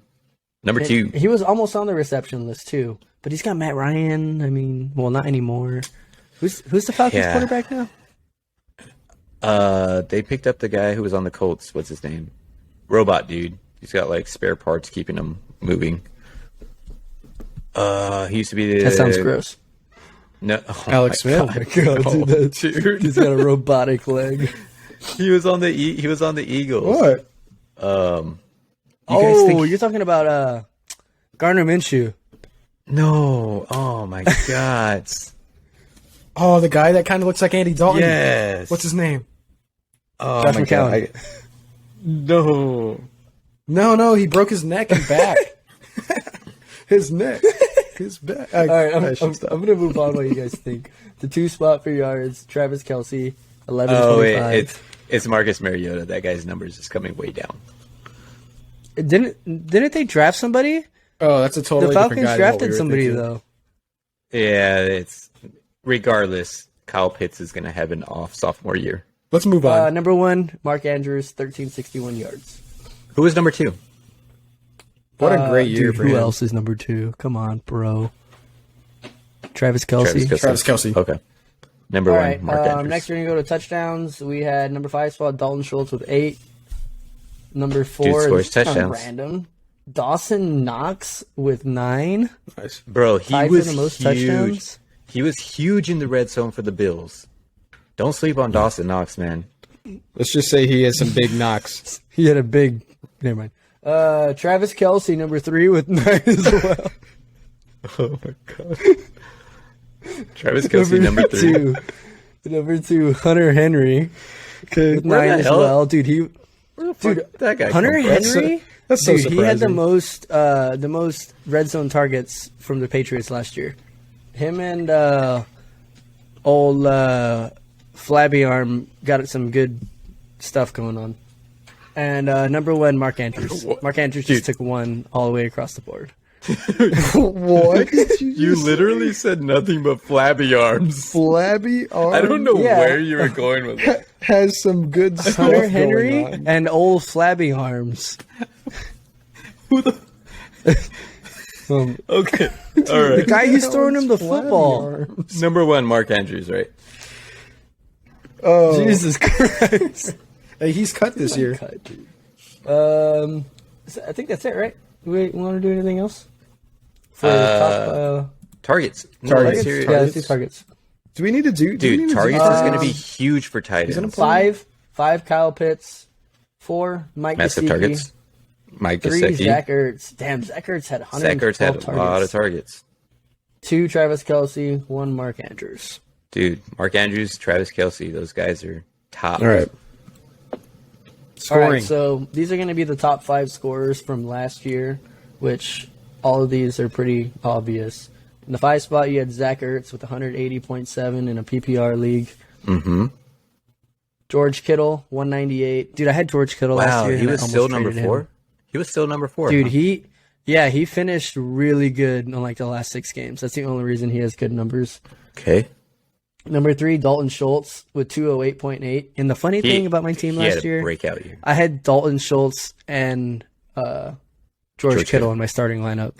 number 2. He was almost on the reception list too, but he's got Matt Ryan. I mean, well, not anymore. Who's the Falcons Yeah. quarterback now? They picked up the guy who was on the Colts. What's his name? Robot dude. He's got like spare parts keeping him moving. He used to be the. That sounds gross. No, oh Alex my Smith. God. God, dude, he's got a robotic leg. He was on the Eagles. What? You guys think You're talking about Gardner Minshew. no? Oh my God. Oh, the guy that kind of looks like Andy Dalton. Yes. What's his name? Oh Josh my McCown. God. No. No, he broke his neck and back. His neck. His back. All right, I'm stop. going to move on. What you guys think? The 2 spot for yards, Travis Kelce, 11:25. Oh wait, it's Marcus Mariota. That guy's numbers is coming way down. Didn't they draft somebody? Oh, that's a totally The different Falcons guy than what we drafted were somebody thinking. though. Yeah, it's regardless. Kyle Pitts is going to have an off sophomore year. Let's move on. Number 1, Mark Andrews, 1361 yards. Who was number 2? What a great year Dude, for who him. else is number 2? Come on, bro. Travis Kelce. Travis Kelce. Okay. Number All 1, right. Mark Andrews. Next, we're gonna go to touchdowns. We had number 5 spot Dalton Schultz with 8. Number 4 Dude scores this is kinda touchdowns. random. Dawson Knox with 9. Nice. Bro, he Tied was for the most huge. touchdowns. He was huge in the red zone for the Bills. Don't sleep on Dawson Knox, man. Let's just say he has some big knocks. He had a big. Never mind. Travis Kelce, number 3 with 9 as well. Oh my God. Travis Kelce, number 3. 2. Number 2, Hunter Henry Okay. with Where 9 the as hell- well. Dude, That guy. Hunter come from? Henry. That's so Dude, he had the surprising. most red zone targets from the Patriots last year. Him and old Flabby Arm got some good stuff going on. And number 1, Mark Andrews. Mark Andrews just took 1 all the way across the board. What did You literally said nothing but flabby arms. Flabby arm I don't know Yeah. where you were going with that. has some good stuff Hunter going Henry on. and old Flabby Arms. Okay. All right. The guy who's throwing him the Flabby football. arms. Number 1, Mark Andrews, right? Oh, Jesus Christ. hey, he's cut this year. Cut, dude. I think that's it, right? Do we want to do anything else? For top Targets. No, Targets. let's hear it. yeah, let's do targets. Do we need to do? do we need Dude, to targets do, is going to be huge for tight ends. 5 Kyle Pitts, 4 Mike Massive Gesicki, targets. Mike 3 Gesicki. Zach Ertz. Damn, Zach Ertz had Zach 112 Ertz had a targets. lot of targets. 2 Travis Kelce, 1 Mark Andrews. Dude, Mark Andrews, Travis Kelce, those guys are top. All right. Scoring. All right, so these are going to be the top 5 scorers from last year, which all of these are pretty obvious. In the 5 spot, you had Zach Ertz with 180.7 in a PPR league. Mm-hmm. George Kittle, 198. Dude, I had George Kittle last year. He and I was almost still number traded 4. him. He was still number 4. Dude, huh? he finished really good in like the last 6 games. That's the only reason he has good numbers. Okay. Number 3, Dalton Schultz with 208.8. And the funny thing about my team last year, breakout year. I had Dalton Schultz and George Kittle in my starting lineup.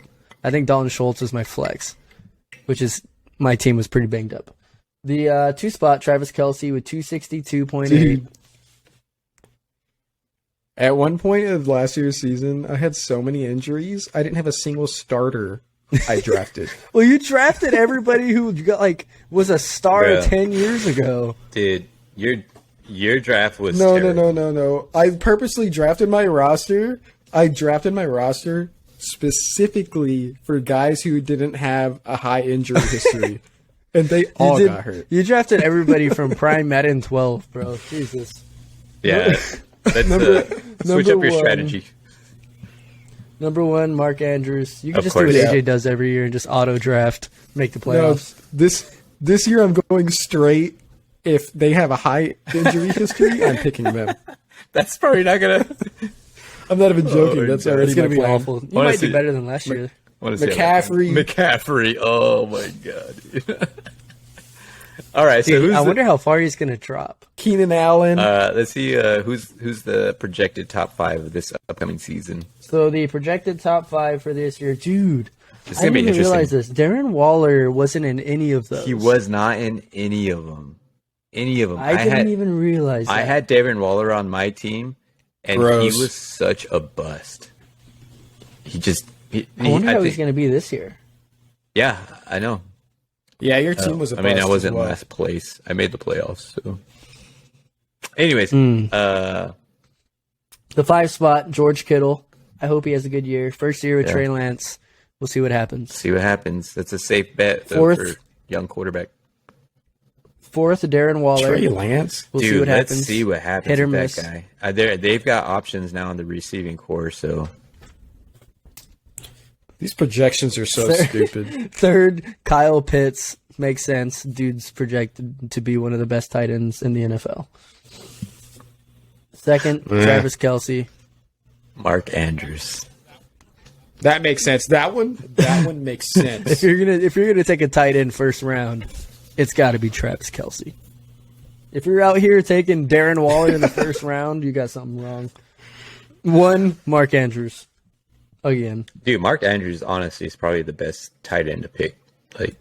I think Dalton Schultz was my flex, which is my team was pretty banged up. The 2 spot, Travis Kelce with 262.8. Dude. At one point of last year's season, I had so many injuries, I didn't have a single starter I drafted. Well, you drafted everybody who got was a star Bro. 10 years ago. Dude, your draft was No. I purposely drafted my roster. I drafted my roster specifically for guys who didn't have a high injury history. And they all got hurt. You drafted everybody from Prime Madden 12, bro. Jesus. Yeah. That's switch up your strategy. Number 1, Mark Andrews. You can Of just course. do what Yeah. AJ does every year and just auto draft, make the playoffs. No, this year I'm going straight. If they have a high injury history, I'm picking them. That's probably not gonna. I'm not even joking. That's God. already It's going my to be plan. awful. You Wanna might see- do better than last year. McCaffrey. Oh my god. All right, so Dude, who's I wonder how far he's going to drop. Keenan Allen. let's see who's the projected top 5 of this upcoming season. So the projected top 5 for this year, dude. It's I gonna be didn't even realize interesting. this. Darren Waller wasn't in any of those. He was not in any of them. I didn't even realize that. I had Darren Waller on my team, and Gross. he was such a bust. He just. I wonder how he's going to be this year. Yeah, I know. Yeah, your team was a I mean, I bust was as in well. last place. I made the playoffs. So, anyways, The 5 spot, George Kittle. I hope he has a good year. First year with Yeah. Trey Lance. We'll see what happens. see what happens. That's a safe bet though, Fourth. for young quarterback. 4th, Darren Waller. Trey Lance. We'll see Dude, what let's happens. see what happens Hit or with miss. that guy. They've got options now in the receiving core, so These projections are so stupid. 3rd, Kyle Pitts. Makes sense. Dude's projected to be one of the best tight ends in the NFL. 2nd, Travis Kelce. Mark Andrews. That makes sense. That one makes sense. If you're gonna take a tight end first round, it's got to be Travis Kelce. If you're out here taking Darren Waller in the first round, you got something wrong. 1, Mark Andrews. Again. Dude, Mark Andrews honestly is probably the best tight end to pick. Like,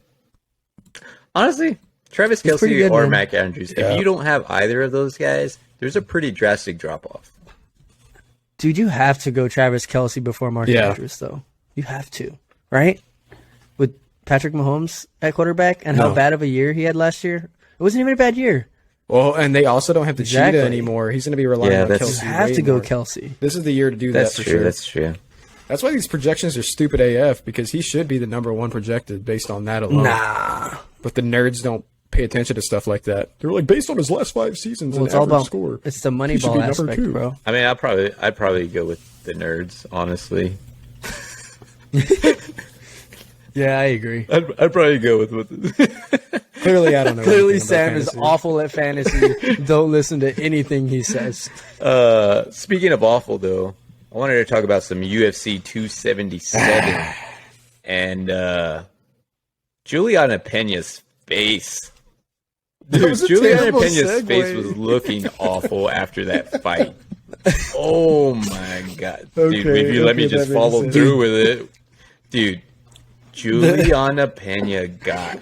honestly, Travis pretty Kelce good, or man. Mark Andrews. Yeah. If you don't have either of those guys, there's a pretty drastic drop off. Dude, you have to go Travis Kelce before Mark Yeah. Andrews, though. You have to, right? With Patrick Mahomes at quarterback and how No. bad of a year he had last year. It wasn't even a bad year. Well, and they also don't have the Exactly. Cheetah anymore. He's going to be relying Yeah, on that's- Kelsey. You have way to go more. Kelce. This is the year to do That's that for true. sure. That's true. That's why these projections are stupid AF, because he should be the number 1 projected based on that alone. Nah. But the nerds don't pay attention to stuff like that. They're like, based on his last 5 seasons Well, and it's all average about score. it's the He money should ball be number aspect, 2. bro. I mean, I'd probably go with the nerds, honestly. Yeah, I agree. I'd probably go with Clearly, I don't know. Clearly, anything about Sam is fantasy. awful at fantasy. Don't listen to anything he says. Speaking of awful, though, I wanted to talk about some UFC 277 and Juliana Pena's face. Dude, was a Juliana terrible Pena's segue. face was looking awful after that fight. Oh my god, dude! Okay, If you let me okay, just that makes follow sense. through with it, dude. Juliana Pena got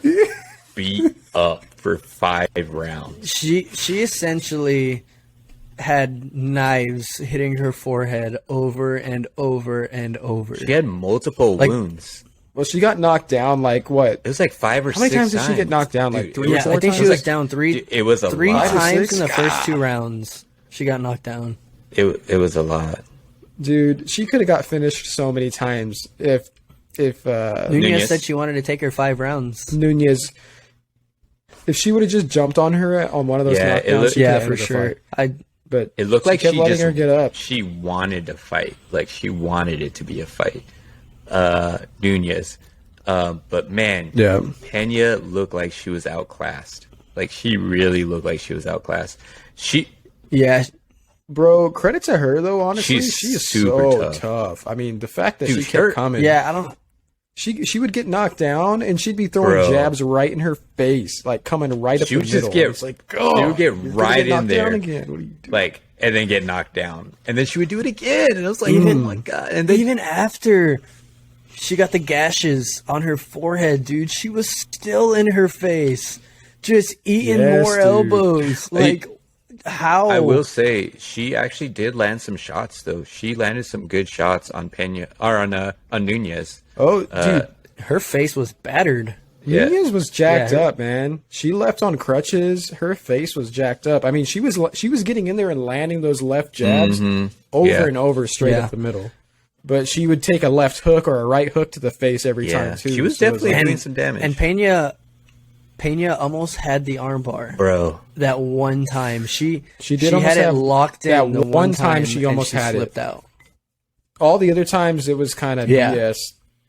beat up for 5 rounds. She essentially had knives hitting her forehead over and over and over. She had multiple Like- wounds. Well, she got knocked down like what? It was like 5 or How 6 many times did she get knocked down? Like Dude, 3 yeah, or 4 I think times? she was like- down Dude, it was a three lot. times 6? in the first 2 rounds. She got knocked down. It was a lot. Dude, she could have got finished so many times if Nunez Nunez. said she wanted to take her 5 rounds. Nunez, if she would have just jumped on her on one of those Yeah, knockdowns, she could Yeah, have for ended the sure. fight. but It looked she like kept she letting just her get up. she wanted to fight. Like she wanted it to be a fight. Nunez. But man, Yeah. Pena looked like she was outclassed. Like she really looked like she was outclassed. Yeah, Bro, credit to her though. Honestly, She's she is super so tough. I mean, the fact that Dude, she kept her- coming. yeah. I don't. She would get knocked down and she'd be throwing Bro. jabs right in her face, like coming right up She the would just middle. get- It's like, she would get you're gonna right in knocked down there. again. What are you doing? like and then get knocked down. And then she would do it again. And I was like, oh my god. And then Even after she got the gashes on her forehead, dude, she was still in her face, just eating Yes, more dude. elbows. Like, how? I will say she actually did land some shots though. She landed some good shots on Pena or on Nunez. Oh, dude. Her face was battered. Yeah. Nunez was jacked Yeah, her- up, man. She left on crutches. Her face was jacked up. I mean, she was getting in there and landing those left jabs over Yeah. and over straight Yeah. up the middle. But she would take a left hook or a right hook to the face every Yeah, time too. she was So it definitely like- doing some damage. And Pena almost had the armbar Bro, that one time. She did almost had it have- locked in. that the one time time she and almost she had it. slipped out. all the other times it was kind of Yeah. BS.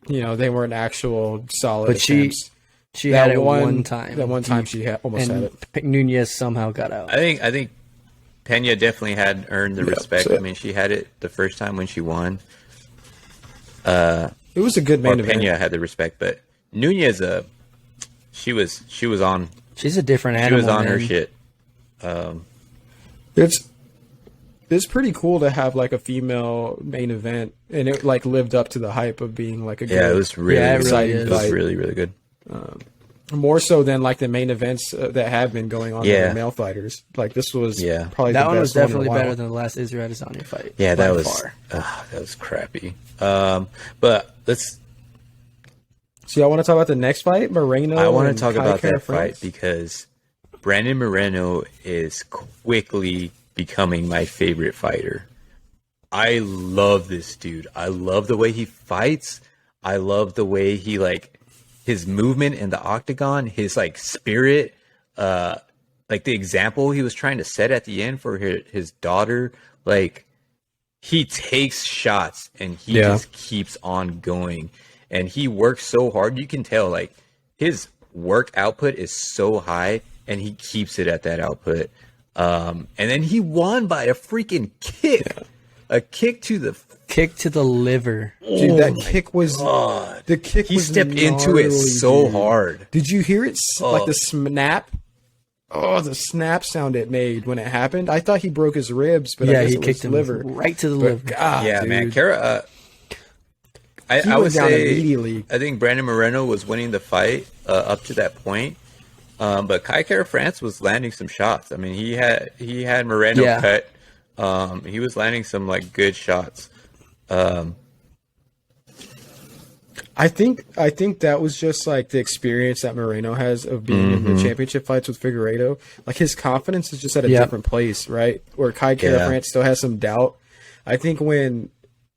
You know, they weren't actual solid But attempts. she had it one time. That one time she almost had and it. Nunez somehow got out. I think Pena definitely had earned the respect. so- I mean, she had it the first time when she won. It was a good Or main event. Pena had the respect, but Nunez, she was on She's a different she animal. was on her man. shit. It's pretty cool to have like a female main event, and it like lived up to the hype of being like a good, Yeah, it was really Yeah, it good. really It is. was fight. really really good. More so than like the main events that have been going on Yeah. with male fighters. Like this was Yeah. probably That the one was best one in a definitely while. better than the last Israel Adesanya fight. Yeah, by that was far. that was crappy. But let's. So y'all want to talk about the next fight, Moreno? I want and to talk Kai about Kara that fight France? because Brandon Moreno is quickly becoming my favorite fighter. I love this dude. I love the way he fights. I love the way he his movement in the octagon, his spirit, like the example he was trying to set at the end for his daughter. Like he takes shots and he Yeah. just keeps on going. And he works so hard. You can tell his work output is so high and he keeps it at that output. And then he won by a freaking kick. A kick to the Kick to the liver. Dude, that kick was God. the kick. He was stepped into it gnarly, so dude. hard. Did you hear it? Like the snap. Oh, the snap sound it made when it happened. I thought he broke his ribs, but I Yeah, guess he it kicked was him liver. right to the But liver. God, Yeah, dude. man. Kara, I went would down say immediately. I think Brandon Moreno was winning the fight up to that point. But Kai Kara France was landing some shots. I mean, he had Moreno Yeah. cut. He was landing some good shots. I think that was just like the experience that Moreno has of being in the championship fights with Figueiredo. Like his confidence is just at a Yep. different place, right? Where Kai Kara Yeah. France still has some doubt. I think when,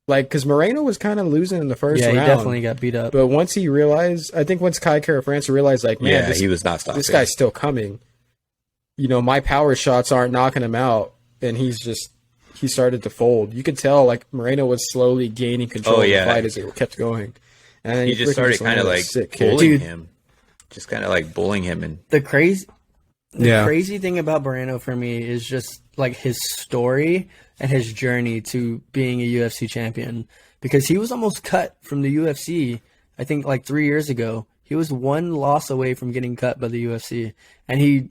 because Moreno was kind of losing in the first Yeah, round. he definitely got beat up. But once he realized, I think once Kai Kara France realized, like, man, Yeah, he was not stopping. this guy's still coming. You know, my power shots aren't knocking him out, and he started to fold. You could tell, like, Moreno was slowly gaining control Oh, of yeah. the fight as it kept going. And then He just freaking started kind of landed a sick kick. bullying Dude. him. Just kind of bullying him and The crazy Yeah. crazy thing about Moreno for me is just his story and his journey to being a UFC champion, because he was almost cut from the UFC. I think 3 years ago, he was one loss away from getting cut by the UFC, and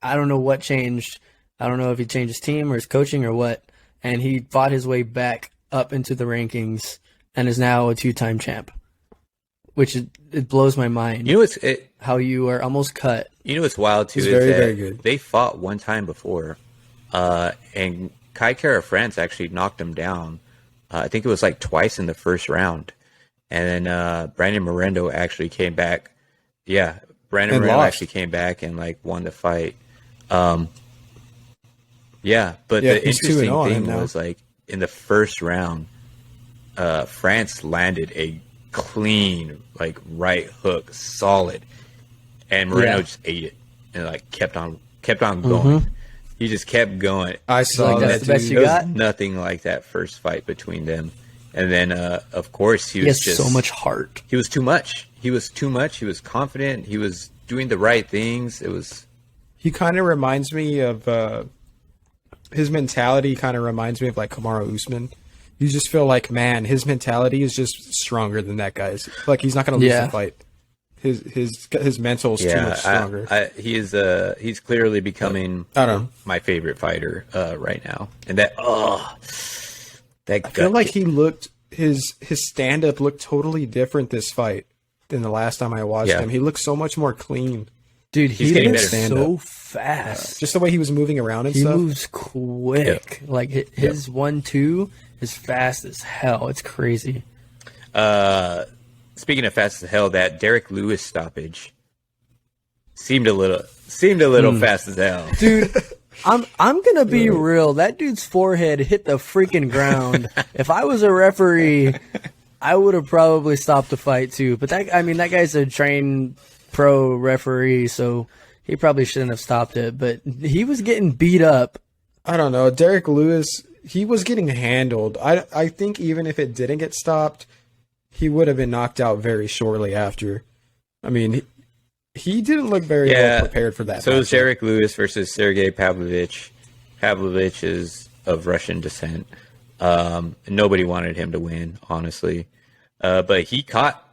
I don't know what changed. I don't know if he changed his team or his coaching or what, and he fought his way back up into the rankings and is now a 2-time champ, which it blows my mind. you know what's How you are almost cut. You know what's wild too He's is very, that very good. they fought one time before, and Kai Kara France actually knocked him down. I think it was twice in the first round, and then Brandon Moreno actually came back. Yeah, Brandon And Moreno lost. actually came back and won the fight. Yeah, but Yeah, the he's 2-0 interesting on him thing now. was in the first round, France landed a clean right hook, solid, and Moreno Yeah. just ate it and kept on going. He just kept going. I saw like, that. that's the best dude. you There was got? nothing like that first fight between them. And then, of course, he He was has just so much heart. He was too much. He was too much. He was confident. He was doing the right things. It was. He kind of reminds me of his mentality. Kind of reminds me of like Kamaru Usman. You just feel like, man, his mentality is just stronger than that guy's. Like he's not going to lose the fight. His mental is too much stronger. He's clearly becoming I don't know. my favorite fighter right now. And that I feel like he looked his stand up looked totally different this fight than the last time I watched him. He looked so much more clean. Dude, He's he getting moves better. so fast. Just the way he was moving around and He stuff. moves quick. Like his 1-2 is fast as hell. It's crazy. Speaking of fast as hell, that Derek Lewis stoppage seemed a little fast as hell. Dude, I'm gonna be real. That dude's forehead hit the freaking ground. If I was a referee, I would have probably stopped the fight too. But that guy's a trained pro referee, so he probably shouldn't have stopped it. But he was getting beat up. I don't know. Derek Lewis, he was getting handled. I think even if it didn't get stopped, he would have been knocked out very shortly after. I mean, he didn't look very well prepared for that. So it was matchup. Derek Lewis versus Sergey Pavlovich. Pavlovich is of Russian descent. Nobody wanted him to win, honestly. But he caught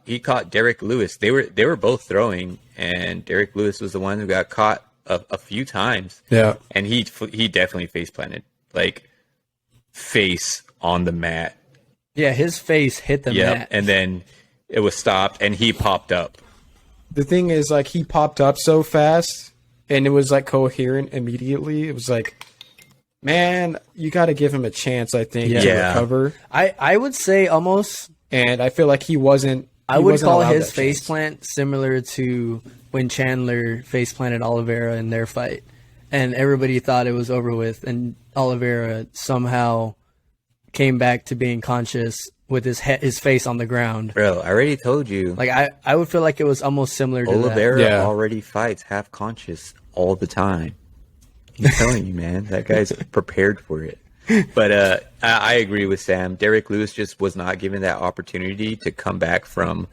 Derek Lewis. They were both throwing, and Derek Lewis was the one who got caught a few times. Yeah. And he definitely face planted, like face on the mat. Yeah, his face hit the mat. And then it was stopped, and he popped up. The thing is, like, he popped up so fast, and it was like coherent immediately. It was like, man, you got to give him a chance, I think, to recover. I would say almost. And I feel like he wasn't. I would call allowed his that face chance. plant similar to when Chandler face planted Oliveira in their fight, and everybody thought it was over with, and Oliveira somehow came back to being conscious with his face on the ground. Bro, I already told you. Like I would feel like it was almost similar to Oliveira Yeah. already fights half conscious all the time. I'm telling you, man, that guy's prepared for it. But I agree with Sam. Derek Lewis just was not given that opportunity to come back from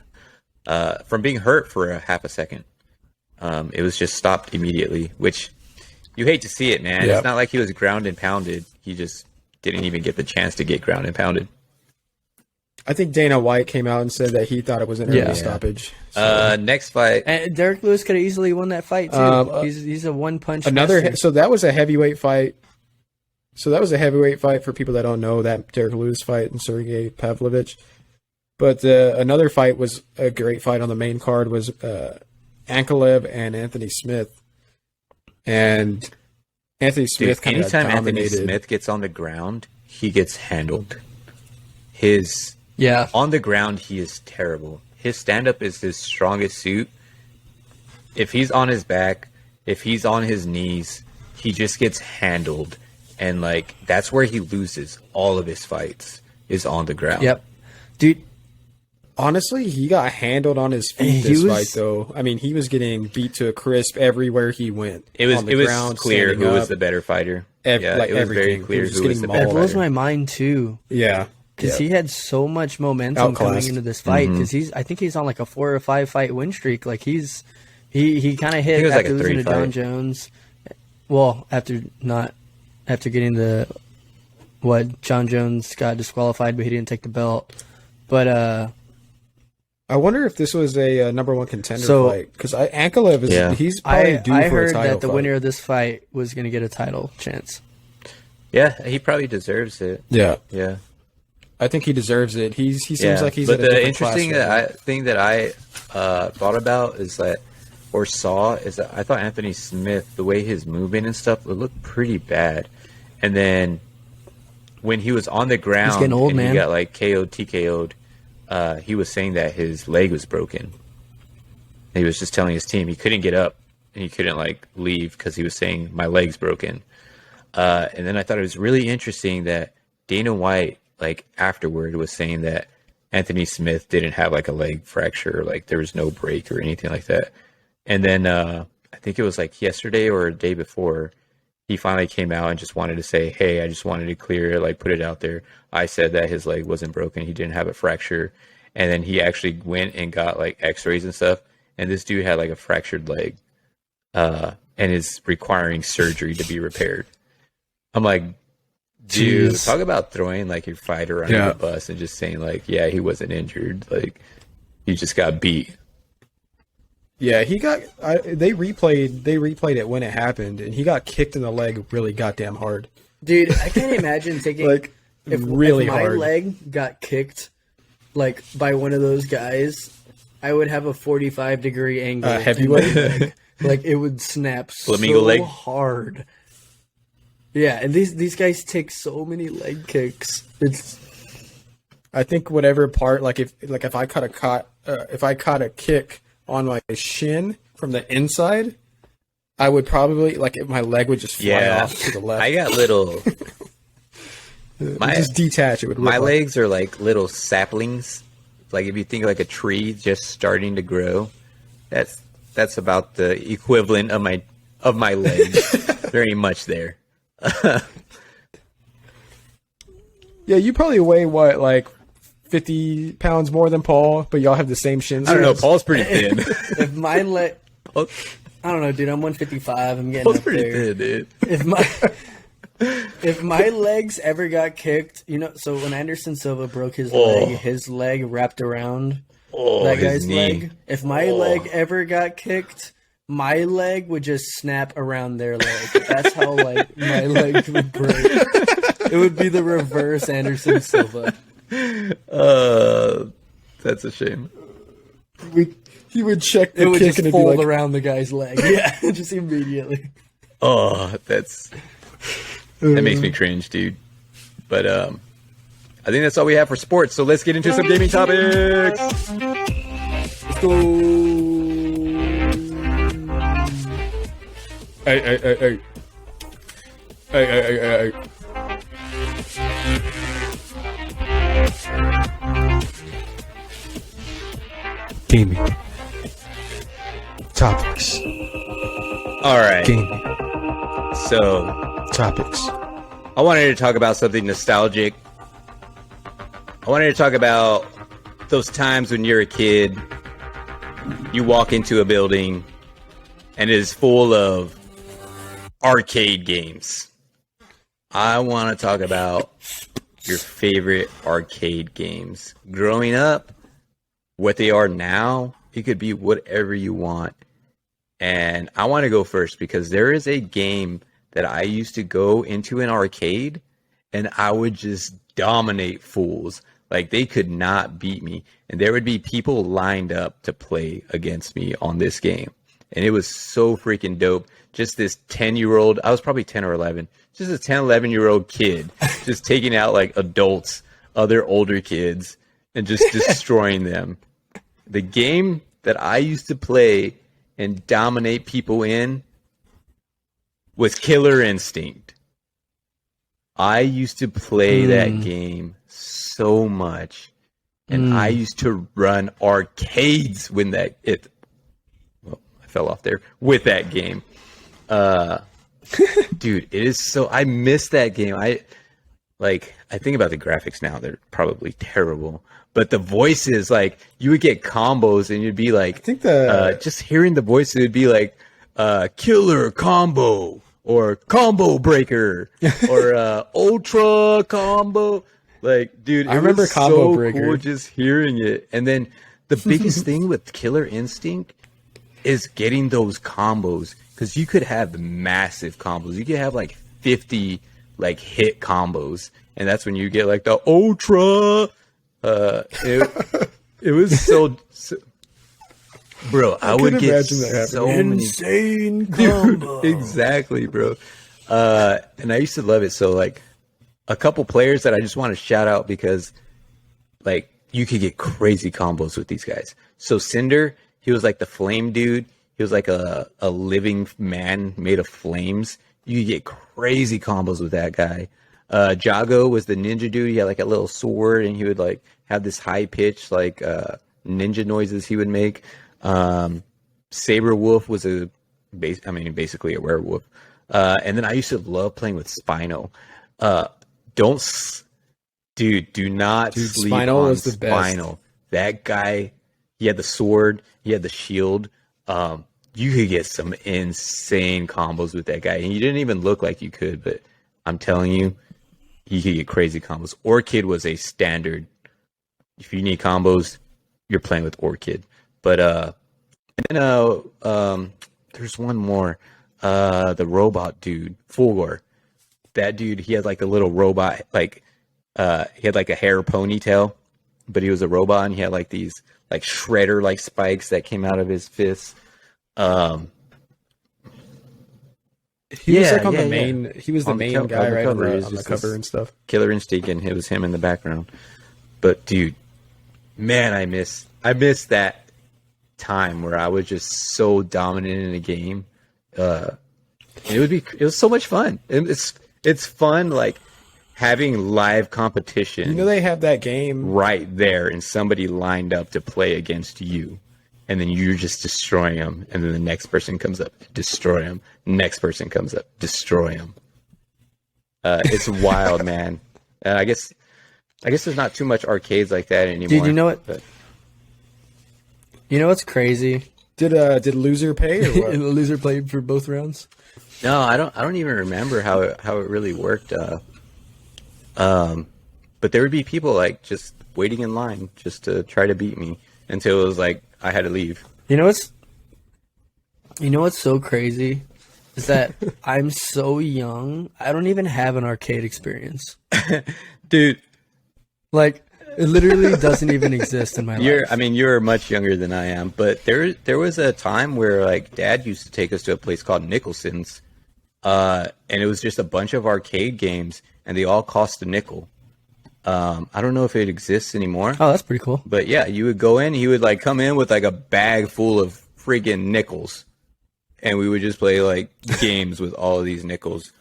being hurt for a half a second. It was just stopped immediately, which you hate to see it, man. Yep. It's not like he was ground and pounded. He just didn't even get the chance to get ground and pounded. I think Dana White came out and said that he thought it was an early stoppage. So. Next fight. And Derek Lewis could have easily won that fight too. He's a one punch. So that was a heavyweight fight. So that was a heavyweight fight for people that don't know that Derek Lewis fight and Sergey Pavlovich. But another fight was a great fight on the main card was Ankalaev and Anthony Smith. And Anthony Smith kind of anytime dominated. Anthony Smith gets on the ground, he gets handled. On the ground, he is terrible. His stand-up is his strongest suit. If he's on his back, if he's on his knees, he just gets handled. And, like, that's where he loses all of his fights, is on the ground. Yep. Dude, honestly, he got handled on his feet this fight, though. I mean, he was getting beat to a crisp everywhere he went. It was clear who was the better fighter. It was very clear who was the better That blows fighter. my mind, too. Yeah. Because he had so much momentum coming into this fight. Because I think he's on like a 4 or 5 fight win streak. Like he kind of hit after losing to John Jones. Well, after getting John Jones got disqualified, but he didn't take the belt. But I wonder if this was a number one contender fight because Ankalaev is he's probably due for a title. I heard that the winner of this fight was going to get a title chance. Yeah, he probably deserves it. Yeah. I think he deserves it. He seems like he's. But at a the different interesting class thing that I thought about is that, or saw, is that I thought Anthony Smith, the way his movement and stuff, it looked pretty bad. And then when he was on the ground, he's getting old, and man. he got like TKO'd, he was saying that his leg was broken. And he was just telling his team he couldn't get up and he couldn't like leave because he was saying my leg's broken. And then I thought it was really interesting that Dana White, like afterward, was saying that Anthony Smith didn't have like a leg fracture, like there was no break or anything like that. And then I think it was like yesterday or a day before, he finally came out and just wanted to say, hey, I just wanted to clear it, like put it out there. I said that his leg wasn't broken. He didn't have a fracture. And then he actually went and got like x-rays and stuff. And this dude had like a fractured leg and is requiring surgery to be repaired. I'm like, dude, Jeez. talk about throwing like your fighter under the bus and just saying like, yeah, he wasn't injured. Like, he just got beat. Yeah, he got. They replayed it when it happened, and he got kicked in the leg really goddamn hard. Dude, I can't imagine taking Like, if really my hard. leg got kicked like by one of those guys, I would have a 45-degree angle. Heavyweight. Leg. Like it would snap Flamingo so leg? hard. Yeah, and these guys take so many leg kicks. It's I think whatever part, like if I caught a kick on my shin from the inside, I would probably my leg would just fly off to the left. I got little. Just detach. It would. My rip off. legs are like little saplings. Like if you think like a tree just starting to grow, that's about the equivalent of my legs. There ain't much there. Yeah, you probably weigh what, like 50 pounds more than Paul, but y'all have the same shins. I don't know. Paul's pretty thin. if my leg. I don't know, dude. I'm 155. I'm getting Paul's up pretty there. thin, dude. If my legs ever got kicked, so when Anderson Silva broke his leg wrapped around that his guy's knee. leg. If my leg ever got kicked, my leg would just snap around their leg. That's how like my leg would break. It would be the reverse Anderson Silva. That's a shame. He would check the It would kick just and it'd be fold like, around the guy's leg. Yeah, just immediately. Oh, that makes me cringe, dude. But I think that's all we have for sports. So let's get into some gaming topics. Let's go. hey. Gaming topics. All right. Gaming So topics. I wanted to talk about something nostalgic. I wanted to talk about those times when you're a kid, you walk into a building, and it is full of arcade games. I want to talk about your favorite arcade games. Growing up, what they are now, it could be whatever you want. And I want to go first because there is a game that I used to go into an arcade and I would just dominate fools. Like they could not beat me. And there would be people lined up to play against me on this game. And it was so freaking dope. Just this 10-year-old, I was probably 10 or 11, just a 10, 11-year-old kid just taking out like adults, other older kids, and just destroying them. The game that I used to play and dominate people in was Killer Instinct. I used to play that game so much, and I used to run arcades when I fell off there with that game. Dude, it is so. I miss that game. I think about the graphics now; they're probably terrible. But the voices, like you would get combos, and you'd be like, I think just hearing the voices, it'd be like, killer combo or combo breaker or ultra combo. Like, dude, I remember was Combo so Breaker. cool just hearing it. And then the biggest thing with Killer Instinct is getting those combos, because you could have massive combos. You could have like 50 like hit combos, and that's when you get like the ultra. It was so bro. I would could get imagine that happening. so many Insane combo. exactly, bro. And I used to love it. So like a couple players that I just want to shout out because like you could get crazy combos with these guys. So Cinder, he was like the flame dude. He was like a living man made of flames. You could get crazy combos with that guy. Jago was the ninja dude. He had like a little sword, and he would like have this high pitch like ninja noises he would make. Saber Wolf was basically a werewolf. And then I used to love playing with Spino. Don't, do not sleep Spino on was the best. Spino. That guy, he had the sword, he had the shield. You could get some insane combos with that guy, and you didn't even look like you could. But I'm telling you, you could get crazy combos. Orchid was a standard. If you need combos, you're playing with Orchid. But and then there's one more. The robot dude, Fulgor. That dude, he had like a little robot, like he had like a hair ponytail, but he was a robot, and he had like these like shredder like spikes that came out of his fists. He was like on the main. He was the On the main guy, right, on the just cover this and stuff. Killer Instinct, and it was him in the background. But dude, man, I miss that time where I was just so dominant in a game. It was so much fun. It's fun, like having live competition. You know, they have that game right there, and somebody lined up to play against you, and then you're just destroying them, and then the next person comes up, destroy them. Next person comes up, destroy them. It's wild, man. I guess there's not too much arcades like that anymore. Dude, you know what? But, You know what's crazy? Did loser pay or what? The loser played for both rounds. no, I don't even remember how it really worked. But there would be people like just waiting in line just to try to beat me until it was like I had to leave. You know what's so crazy is that I'm so young. I don't even have an arcade experience. Dude, Like, it literally doesn't even exist in my life. you're much younger than I am, but there was a time where like Dad used to take us to a place called Nicholson's, and it was just a bunch of arcade games, and they all cost a nickel. I don't know if it exists anymore, Oh, that's pretty cool. but yeah, you would go in, he would like come in with like a bag full of friggin' nickels, and we would just play like games with all of these nickels.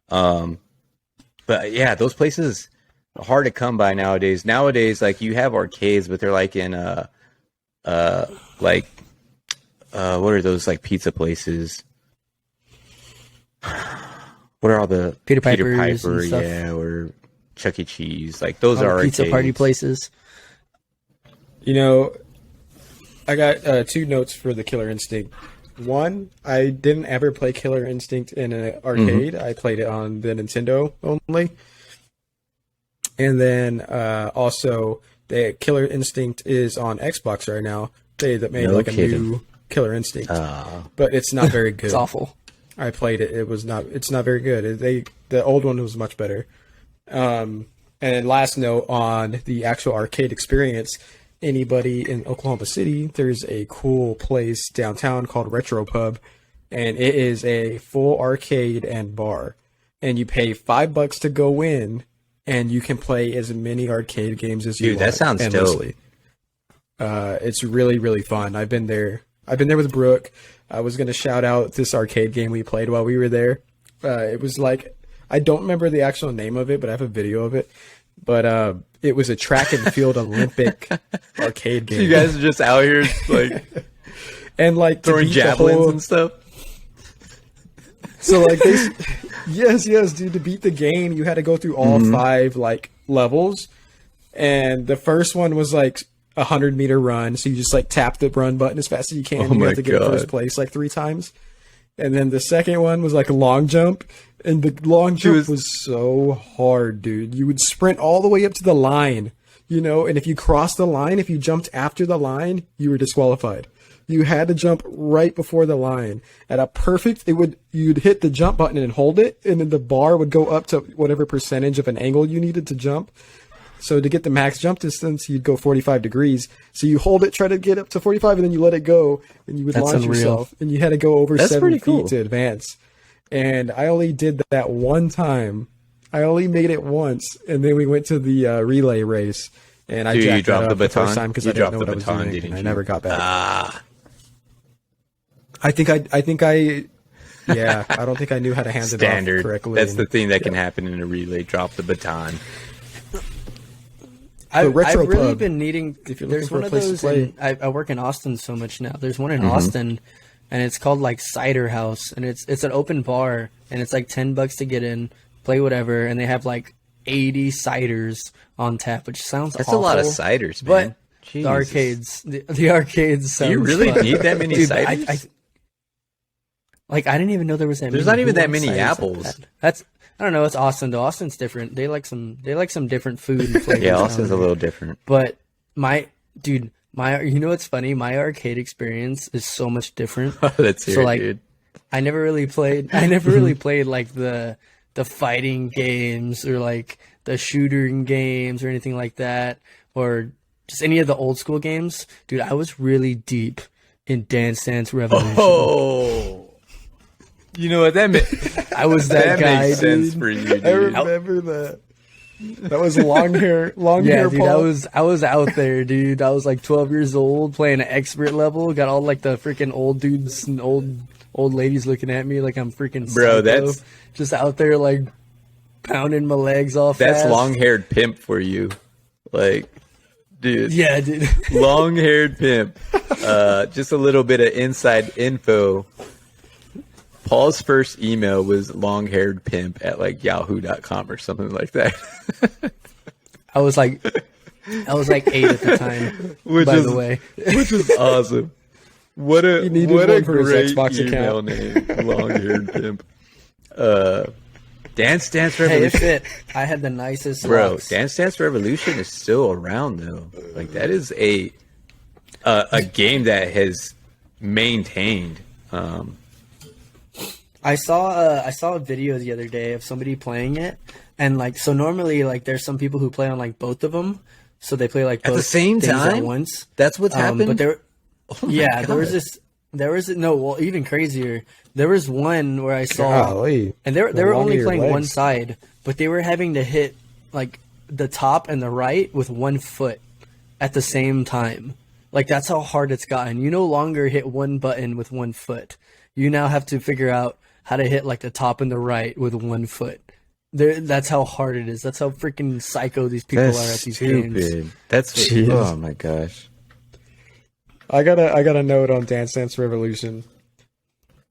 But yeah, those places are hard to come by nowadays. Nowadays, like you have arcades, but they're like in what are those like pizza places? What are all the Peter Piper's and stuff. yeah, or Chuck E. Cheese? Like those Oh, are pizza arcades. party places. You know, I got 2 notes for the Killer Instinct. One, I didn't ever play Killer Instinct in an arcade. I played it on the Nintendo only. And then also, the Killer Instinct is on Xbox right now. They made No like kidding. a new Killer Instinct, but it's not very good. It's awful. I played it. It's not very good. The old one was much better. And last note on the actual arcade experience, anybody in Oklahoma City, there's a cool place downtown called Retro Pub, and it is a full arcade and bar. And you pay $5 to go in, and you can play as many arcade games as you Dude, want. that sounds endlessly. It's really, really fun. I've been there with Brooke. I was going to shout out this arcade game we played while we were there. It was like, I don't remember the actual name of it, but I have a video of it. But it was a track and field Olympic arcade game. You guys are just out here like and like throwing javelins and stuff. So like yes, dude. To beat the game, you had to go through all 5 like levels, and the first one was like 100-meter run. So you just like tap the run button as fast as you can. Oh and you my have to get God. first place like 3 times. And then the second one was like a long jump, and the long jump was so hard, dude. You would sprint all the way up to the line, and if you crossed the line, if you jumped after the line, you were disqualified. You had to jump right before the line. At a perfect, you'd hit the jump button and hold it, and then the bar would go up to whatever percentage of an angle you needed to jump. So to get the max jump distance, you'd go 45 degrees. So you hold it, try to get up to 45, and then you let it go, and you would That's launch unreal. yourself. And you had to go over That's 7 pretty feet cool. to advance. And I only did that one time. I only made it once, and then we went to the relay race. And I Dude, you jacked dropped that up the the first baton? time because You I didn't know dropped what the I was baton, doing, didn't and I you? never got back. I I don't think I knew how to hand it off standard. correctly. That's the and- thing that can happen in a relay. Drop the baton. I've Retro really Pub, been needing. if you're There's looking one for a of place to those. play. I work in Austin so much now. There's one in Austin and it's called like Cider House, and it's an open bar, and it's like $10 to get in, play whatever, and they have like 80 ciders on tap, which sounds That's awful, a lot of ciders, but man. the arcades, the arcades. Do you really fun. need that many Dude, ciders? I didn't even know there was that. There's many. not even Who that wants many ciders like apples. that? That's I don't know. It's Austin though. Austin's different. They like some different food and flavors. Yeah, down Austin's a there. little different. But you know what's funny? My arcade experience is so much different. Let's hear So, it, like, dude. I never really played like the fighting games or like the shooting games or anything like that, or just any of the old school games. Dude, I was really deep in Dance Dance Revolution. Oh, you know what that meant? I was that guy, makes sense dude. for you, dude. I remember that. That was long hair, Yeah, dude, Paul. I was out there, dude. I was like 12 years old playing an expert level. Got all like the freaking old dudes and old ladies looking at me like I'm freaking Bro, psycho. that's- just out there like pounding my legs off. That's fast. long-haired pimp for you, like, dude. Yeah, dude. Long-haired pimp. Just a little bit of inside info. Paul's first email was long-haired pimp at like yahoo.com or something like that. I was like 8 at the time. Which by is- the way, Which is awesome. What a needed what a one for his great Xbox email account. name, long-haired pimp. Dance Dance hey, it Revolution, fit. I had the nicest bro. locks. Dance Dance Revolution is still around though. Like that is a game that has maintained. I saw a video the other day of somebody playing it, and like so normally like there's some people who play on like both of them, so they play like At the both same things time? at once. That's what's happened. But there, yeah, God. there was no, well, even crazier. There was one where I saw, Golly. and they were The only longer playing your one legs. side, but they were having to hit like the top and the right with one foot at the same time. Like that's how hard it's gotten. You no longer hit one button with one foot. You now have to figure out how to hit like the top and the right with one foot. That's how hard it is. That's how freaking psycho these people That's are at these stupid. games. That's Jeez. oh my gosh. I got a note on Dance Dance Revolution.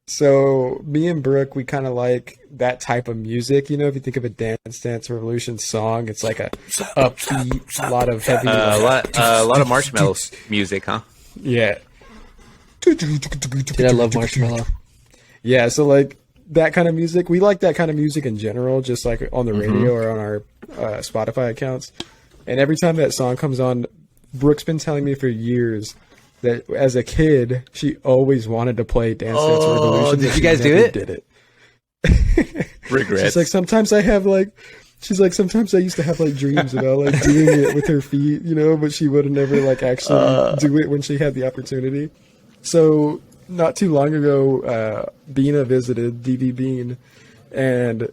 So me and Brooke, we kind of like that type of music. You know, if you think of a Dance Dance Revolution song, it's like a upbeat, a lot of heavy. A lot of Marshmallow music, huh? Yeah. Dude, I love Marshmallow. Yeah, so like that kind of music, we like that kind of music in general, just like on the radio or on our Spotify accounts. And every time that song comes on, Brooke's been telling me for years that as a kid, she always wanted to play Dance Dance Revolution. did but you she guys do never it? Did it. Regrets. She's like, sometimes I have like, she's like, sometimes I used to have like dreams about like doing it with her feet, you know, but she would never like actually do it when she had the opportunity. So not too long ago, Beana visited DV Bean, and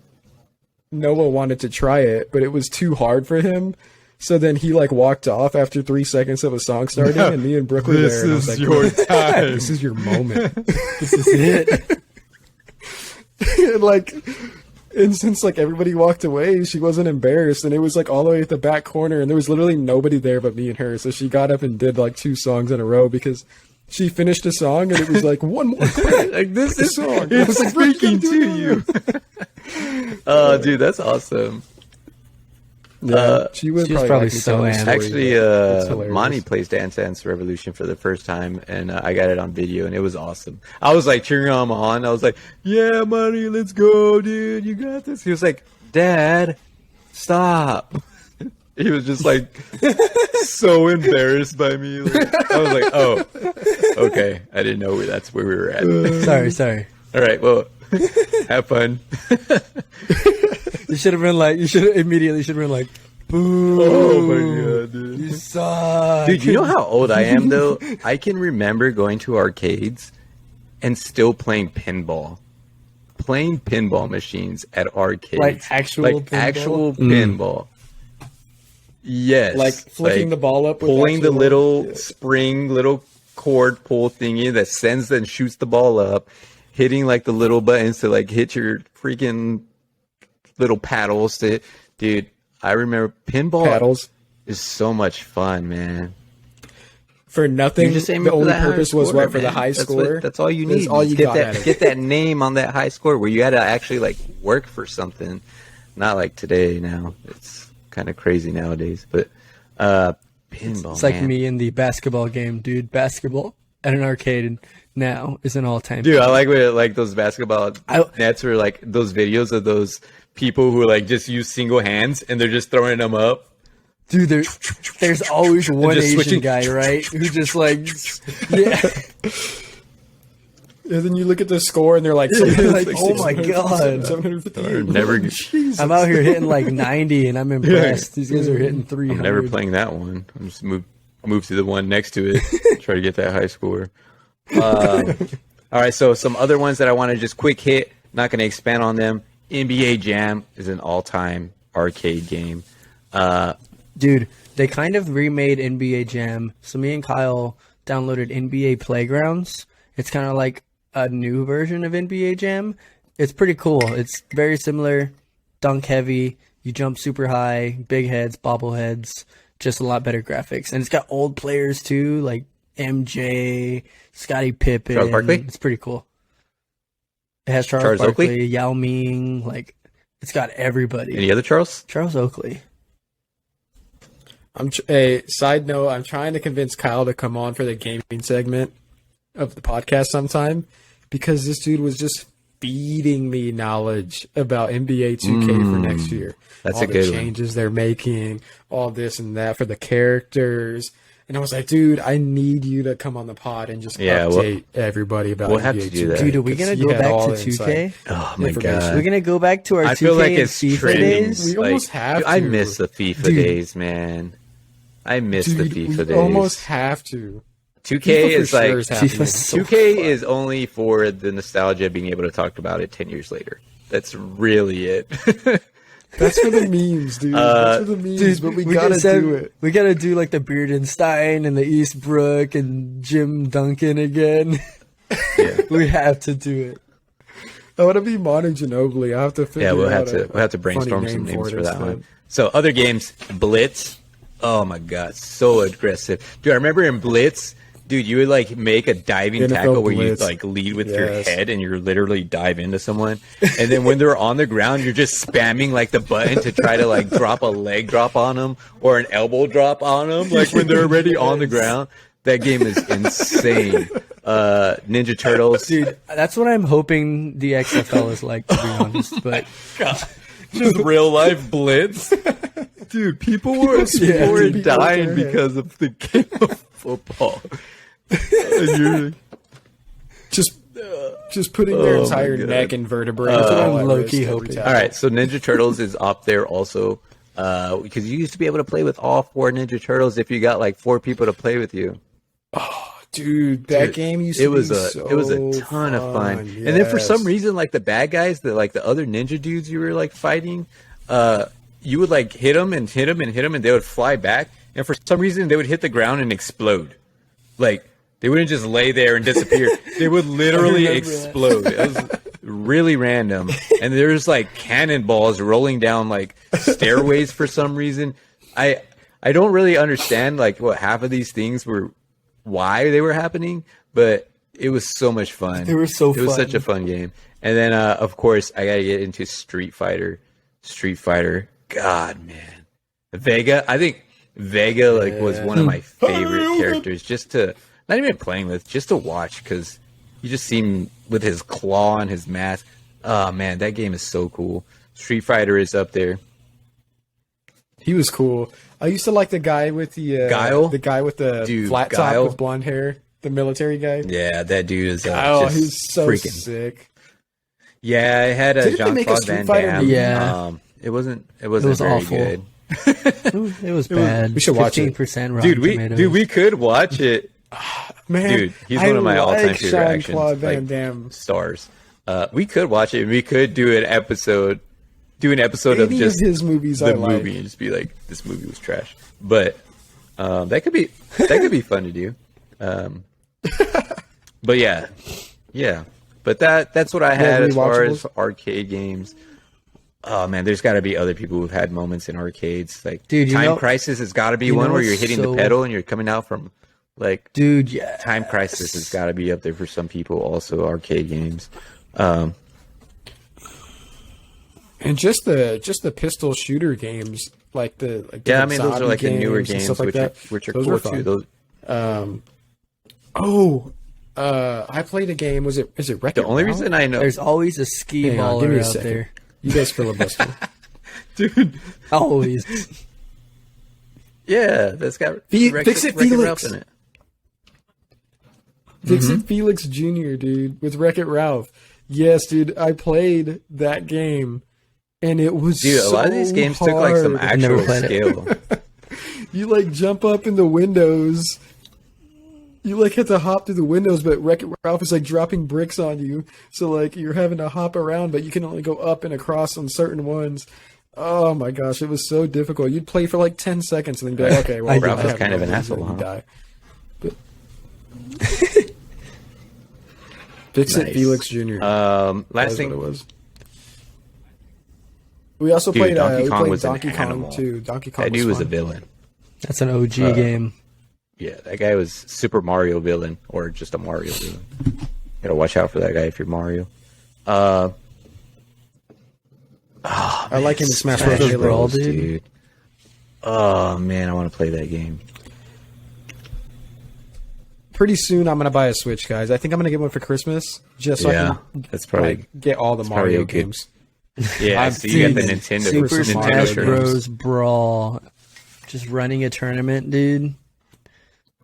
Noah wanted to try it, but it was too hard for him. So then he like walked off after 3 seconds of a song starting, and me and Brooke were there. And I was like, your time. This is your moment. This is it. And like, and since like everybody walked away, she wasn't embarrassed, and it was like all the way at the back corner, and there was literally nobody there but me and her. So she got up and did like 2 songs in a row because she finished a song, and it was like one more clip. Like this is song. it's I was like, speaking to you. Oh, dude, that's awesome. Yeah, she was she was probably, probably like me so telling the amped. story, Actually, but it's hilarious. Monty plays Dance Dance Revolution for the first time, and I got it on video, and it was awesome. I was like cheering him on. I was like, "Yeah, Monty, let's go, dude! You got this." He was like, "Dad, stop." He was just like so embarrassed by me. Like, I was like, "Oh, okay. I didn't know that's where we were at." Sorry. All right, well, have fun. You should have been like, boo. Oh my god, dude. You suck. Dude, you know how old I am though? I can remember going to arcades and still playing pinball. Playing pinball machines at arcades. Like actual pinball? actual pinball. Yes. Like flicking the ball up with pulling the actual- little spring, little cord pull thingy that sends and shoots the ball up, hitting like the little buttons to like hit your freaking little paddles to, dude, I remember pinball paddles. is so much fun, man. for nothing. You're just aiming The for only that high purpose was score, what for the man. high score. That's all you That's need. all you get got that out of it. get that name on that high score where you had to actually like work for something. Not like today. Now it's kind of crazy nowadays. But pinball. It's like man. me in the basketball game, dude. Basketball at an arcade now is an all-time. Dude, I like when like those basketball I- nets or like those videos of those people who like just use single hands and they're just throwing them up. Dude, there's always one just Asian switching. guy, right? Who just like, yeah. And then you look at the score and they're like, You're like, 760, oh my god. 758. Never, I'm out here hitting like 90 and I'm impressed. These guys are hitting 300. I'm never playing that one. I'm just move to the one next to it, try to get that high score. All right, so some other ones that I want to just quick hit. Not going to expand on them. NBA Jam is an all-time arcade game. Dude, they kind of remade NBA Jam. So me and Kyle downloaded NBA Playgrounds. It's kind of like a new version of NBA Jam. It's pretty cool. It's very similar, dunk heavy. You jump super high, big heads, bobbleheads, just a lot better graphics. And it's got old players too, like MJ, Scottie Pippen. Charles Barkley? It's pretty cool. It has Charles Barkley, Oakley? Yao Ming, like it's got everybody. Any other Charles? Charles Oakley. A side note, I'm trying to convince Kyle to come on for the gaming segment of the podcast sometime because this dude was just feeding me knowledge about NBA 2K for next year. That's all a good the one. changes they're making, all this and that for the characters. And I was like, dude, I need you to come on the pod and just Yeah, update everybody about we'll NBA have to do that. 2K. Dude, are we gonna Because go he had back all to the 2K? insight. Oh my Information. god! We're gonna go back to our I 2K feel like and it's FIFA trending. days. We almost have I to. miss the FIFA Dude. days, man. I miss Dude, the we FIFA days. almost have to. 2K FIFA for is like sure is happening. FIFA's so 2K fun. is only for the nostalgia of being able to talk about it 10 years later. That's really it. That's for the memes, dude. That's for the memes, but we gotta do it. We gotta do like the Beardenstein and the Eastbrook and Jim Duncan again. Yeah. We have to do it. I want to be Manu Ginobili. I have to figure Yeah, we'll out have to a brainstorm funny some name names it for that instead. one. So other games, Blitz. Oh my god, so aggressive. Dude, I remember in Blitz, dude, you would like make a diving NFL tackle where you Blitz. like lead with your Yes. head and you're literally dive into someone. And then when they're on the ground, you're just spamming like the button to try to like drop a leg drop on them or an elbow drop on them. Like when they're already on the ground. That game is insane. Ninja Turtles. Dude, that's what I'm hoping the XFL is like, to be honest. But Just real life Blitz. Dude, people were Yeah, were dude, dying people because of the game of football. And you're- Just putting their Oh, my entire God. neck and vertebrae. That's what all I'm at low-key risk every hoping. tackle. all right, so Ninja Turtles is up there also because you used to be able to play with all 4 Ninja Turtles if you got like 4 people to play with you. Dude, that Dude, game used it to was be it was a so ton of fun. Yes. And then for some reason, like the bad guys, the other ninja dudes you were like fighting, you would like hit them and hit them and hit them, and they would fly back. And for some reason, they would hit the ground and explode. Like they wouldn't just lay there and disappear. They would literally remember that. explode. It was really random. And there's like cannonballs rolling down like stairways for some reason. I don't really understand like what half of these things were, why they were happening, but it was so much fun. They were so It was fun. such a fun game. And then of course I gotta get into Street Fighter. God, man, Vega. I think Vega like was one of my favorite characters. Just to not even playing with, just to watch because he just seemed with his claw and his mask. Oh man, that game is so cool. Street Fighter is up there. He was cool. I used to like the guy with the Guile? the guy with the Dude, flat top Guile? with blonde hair, the military guy. Yeah, that dude is Oh, just he's so freaking sick. Yeah, I had a Didn't they Jean make a Claude Street Van Fighter Damme. movie? Yeah. It wasn't was very awful. good. it was bad. we should watch it. 15% Rotten Dude, Tomatoes. we could watch it. Man, Dude, he's one of my all-time favorite action Jean-Claude Van like, Damme. stars. We could watch it and we could do an episode of Any just of his movies the I like. movie and just be like, this movie was trash. But that could be fun to do. But yeah. But that's what I had as far as arcade games. Oh man, there's got to be other people who've had moments in arcades. Like Dude, Time Crisis has got to be one where you're hitting the so- pedal and you're coming out from Like, Dude, yeah. Time Crisis has got to be up there for some people. Also, arcade games. And just the pistol shooter games, like the Yeah, I mean those are zombie like the newer and games, stuff like which are Those cool were too. fun. Those I played a game. Is it Wreck-It the only Ralph? reason I know, There's always a ski Hang on, give me baller a out second. there. You guys filibuster. dude. Always. Yeah, that's got Fix It Wreck-It Felix. Ralph in it. Fix It Felix Jr., dude, with Wreck-It Ralph. Yes, dude, I played that game, and it was Dude, a lot of these games took like some hard. actual played it. skill. You like jump up in the windows. You like have to hop through the windows, but Wreck-It Ralph is like dropping bricks on you. So like you're having to hop around, but you can only go up and across on certain ones. Oh my gosh, it was so difficult. You'd play for like 10 seconds and then be like, okay, well, Ralph I is have kind no of an reason, asshole, you huh? die. But Fix It Nice. Felix Jr. Last That's thing, what it was. We also Dude, played Donkey we Kong played was an Donkey Kong animal. too. Donkey Kong that dude was a fun. villain. That's an OG game. Yeah, that guy was Super Mario villain, or just a Mario villain. Gotta watch out for that guy if you're Mario. I like him in Smash Bros. Smash Halo. Brawl, Bros, dude. Oh man, I want to play that game. Pretty soon, I'm gonna buy a Switch, guys. I think I'm gonna get one for Christmas, just so I Yeah, can that's probably like, get all the probably Mario a good- games. yeah. So you got the Dude, Nintendo Super Nintendo Smash games. Bros. Brawl. Just running a tournament, dude.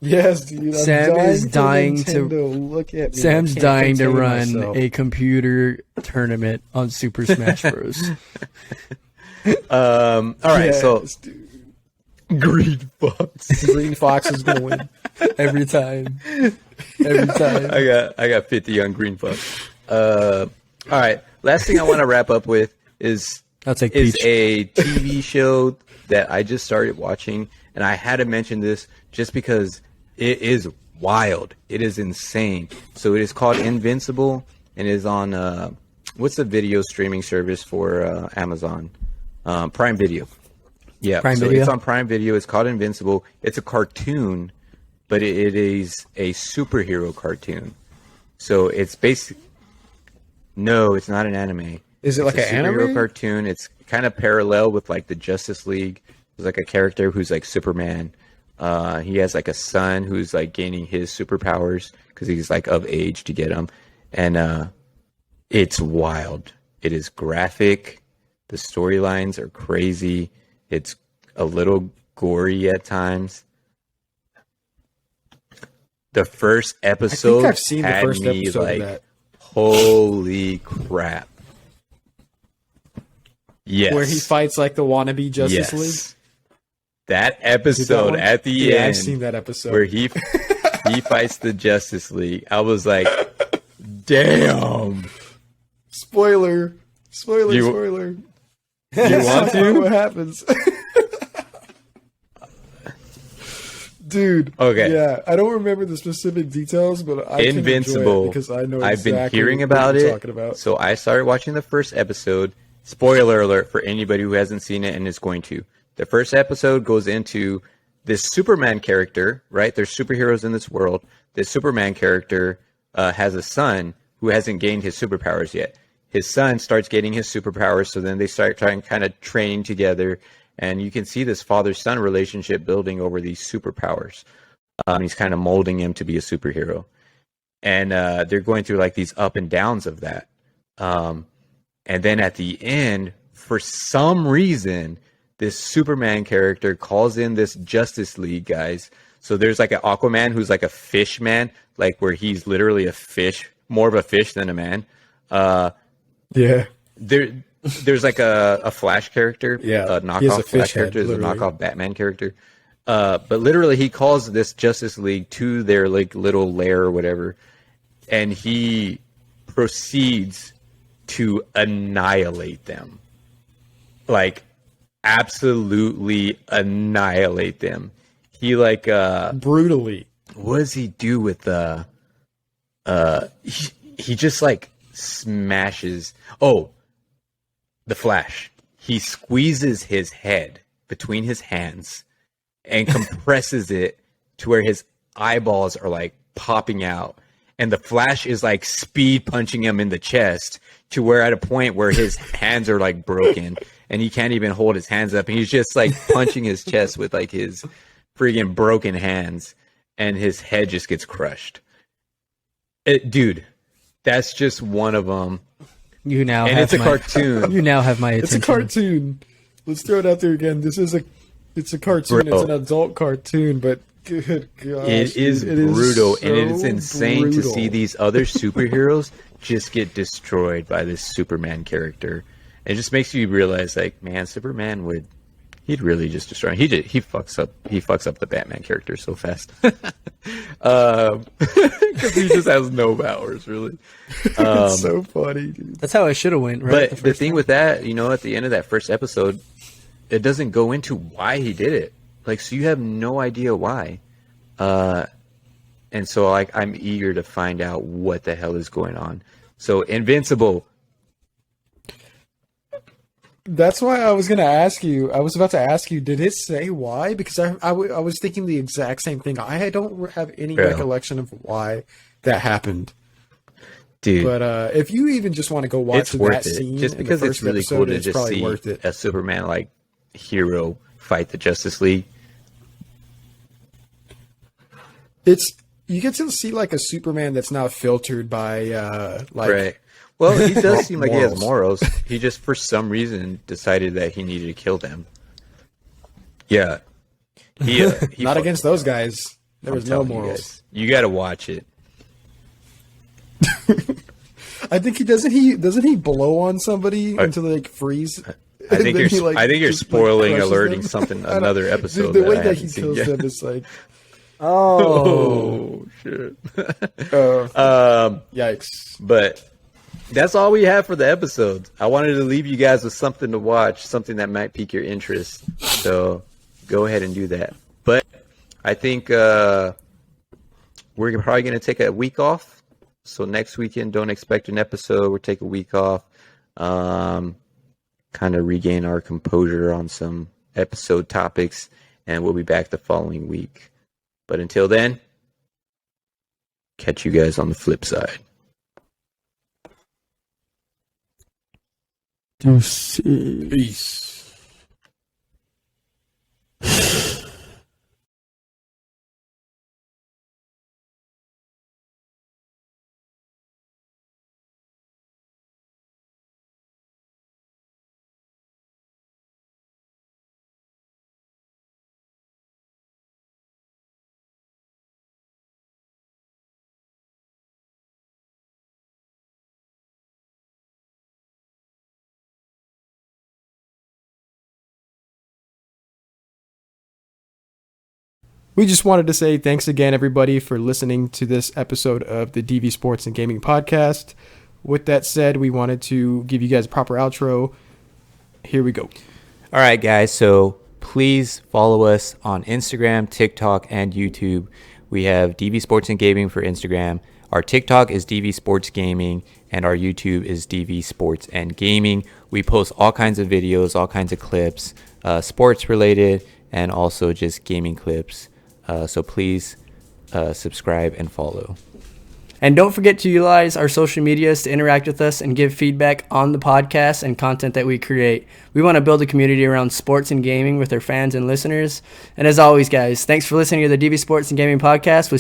Yes, dude. I'm Sam is for dying to- Nintendo. Look at me. Sam's I can't dying to contain run myself. a computer tournament on Super Smash Bros. All right, so Yes, dude. Green Fox. Green Fox is gonna win. Every time. Every time. I got 50 on Green Fox. All right, last thing I want to wrap up with is I'll take is Peach. a TV show that I just started watching, and I had to mention this just because it is wild. It is insane. So it is called Invincible, and is on what's the video streaming service for Amazon? Prime Video. Yeah, Prime so Video? it's on Prime Video. It's called Invincible. It's a cartoon, but it is a superhero cartoon. So it's basic. No, it's not an anime. Is it It's like a an superhero anime? cartoon? It's kind of parallel with like the Justice League. There's like a character who's like Superman. He has like a son who's like gaining his superpowers because he's like of age to get them, and it's wild. It is graphic. The storylines are crazy. It's a little gory at times. The first episode I've seen the had first me episode of like, that. holy crap. Yes. Where he fights like the wannabe Justice yes. League. That Is that episode one? at the Yeah, end I've seen that episode. where he fights the Justice League. I was like, damn. Spoiler. Spoiler. You- Spoiler. You want to? What happens? Dude. Okay. Yeah, I don't remember the specific details, but I can enjoy Invincible. it because I know I've been exactly hearing what about you're it. talking about. So I started watching the first episode. Spoiler alert for anybody who hasn't seen it and is going to. The first episode goes into this Superman character, right? There's superheroes in this world. This Superman character has a son who hasn't gained his superpowers yet. His son starts getting his superpowers, so then they start trying kind of training together, and you can see this father-son relationship building over these superpowers. He's kind of molding him to be a superhero, and they're going through like these up and downs of that. And then at the end, for some reason, this Superman character calls in this Justice League guys. So there's like an Aquaman who's like a fish man, like where he's literally a fish, more of a fish than a man. Yeah. There's like a Flash character, Yeah, a he has knockoff a fish Flash head, character, is a literally. knockoff Batman character. But literally, he calls this Justice League to their like little lair or whatever, and he proceeds to annihilate them, like absolutely annihilate them. He like Brutally. what does he do with the he just like smashes the Flash. He squeezes his head between his hands and compresses it to where his eyeballs are like popping out, and the Flash is like speed punching him in the chest to where at a point where his hands are like broken and he can't even hold his hands up, and he's just like punching his chest with like his freaking broken hands, and his head just gets crushed. Dude, that's just one of them. You now and have it's a my, cartoon. You now have my It's attention. a cartoon. Let's throw it out there again. It's a cartoon. Bro. It's an adult cartoon, but good gosh, It is brutal, so and it is insane to brutal. see these other superheroes just get destroyed by this Superman character. It just makes you realize, like, man, Superman he'd really just destroy him. He fucks up the Batman character so fast. Because he just has no powers, really. It's so funny, dude. That's how it should have went, right? But the thing with that, at the end of that first episode, it doesn't go into why he did it. Like, so you have no idea why. And so, like, I'm eager to find out what the hell is going on. So, Invincible. That's why I was gonna ask you. I was about to ask you. Did it say why? Because I was thinking the exact same thing. I don't have any recollection of why that happened. Dude, but if you even just want to go watch it's worth that it. scene, Just in the because it's first really episode, cool to it's just probably see worth it. a Superman like hero fight the Justice League. You get to see like a Superman that's not filtered by Right. Well, he does seem like he has morals. morals. He just, for some reason, decided that he needed to kill them. Yeah. He not against those guys. There was no telling you morals. guys. You got to watch it. I think he doesn't he blow on somebody until they like freeze. I think And then you're. he, I think you're just, spoiling, crushes alerting them. something. I don't- Another episode. The way I that he haven't seen kills yet. them is like, Oh, shit. yikes! But that's all we have for the episodes. I wanted to leave you guys with something to watch, something that might pique your interest. So go ahead and do that. But I think we're probably going to take a week off. So next weekend, don't expect an episode. We'll take a week off. Kind of regain our composure on some episode topics, and we'll be back the following week. But until then, catch you guys on the flip side. Peace. We just wanted to say thanks again, everybody, for listening to this episode of the DV Sports and Gaming Podcast. With that said, we wanted to give you guys a proper outro. Here we go. All right, guys. So please follow us on Instagram, TikTok, and YouTube. We have DV Sports and Gaming for Instagram. Our TikTok is DV Sports Gaming, and our YouTube is DV Sports and Gaming. We post all kinds of videos, all kinds of clips, sports related, and also just gaming clips. So please subscribe and follow. and don't forget to utilize our social medias to interact with us and give feedback on the podcast and content that we create. We want to build a community around sports and gaming with our fans and listeners. And as always, guys, thanks for listening to the DV Sports and Gaming Podcast. We'll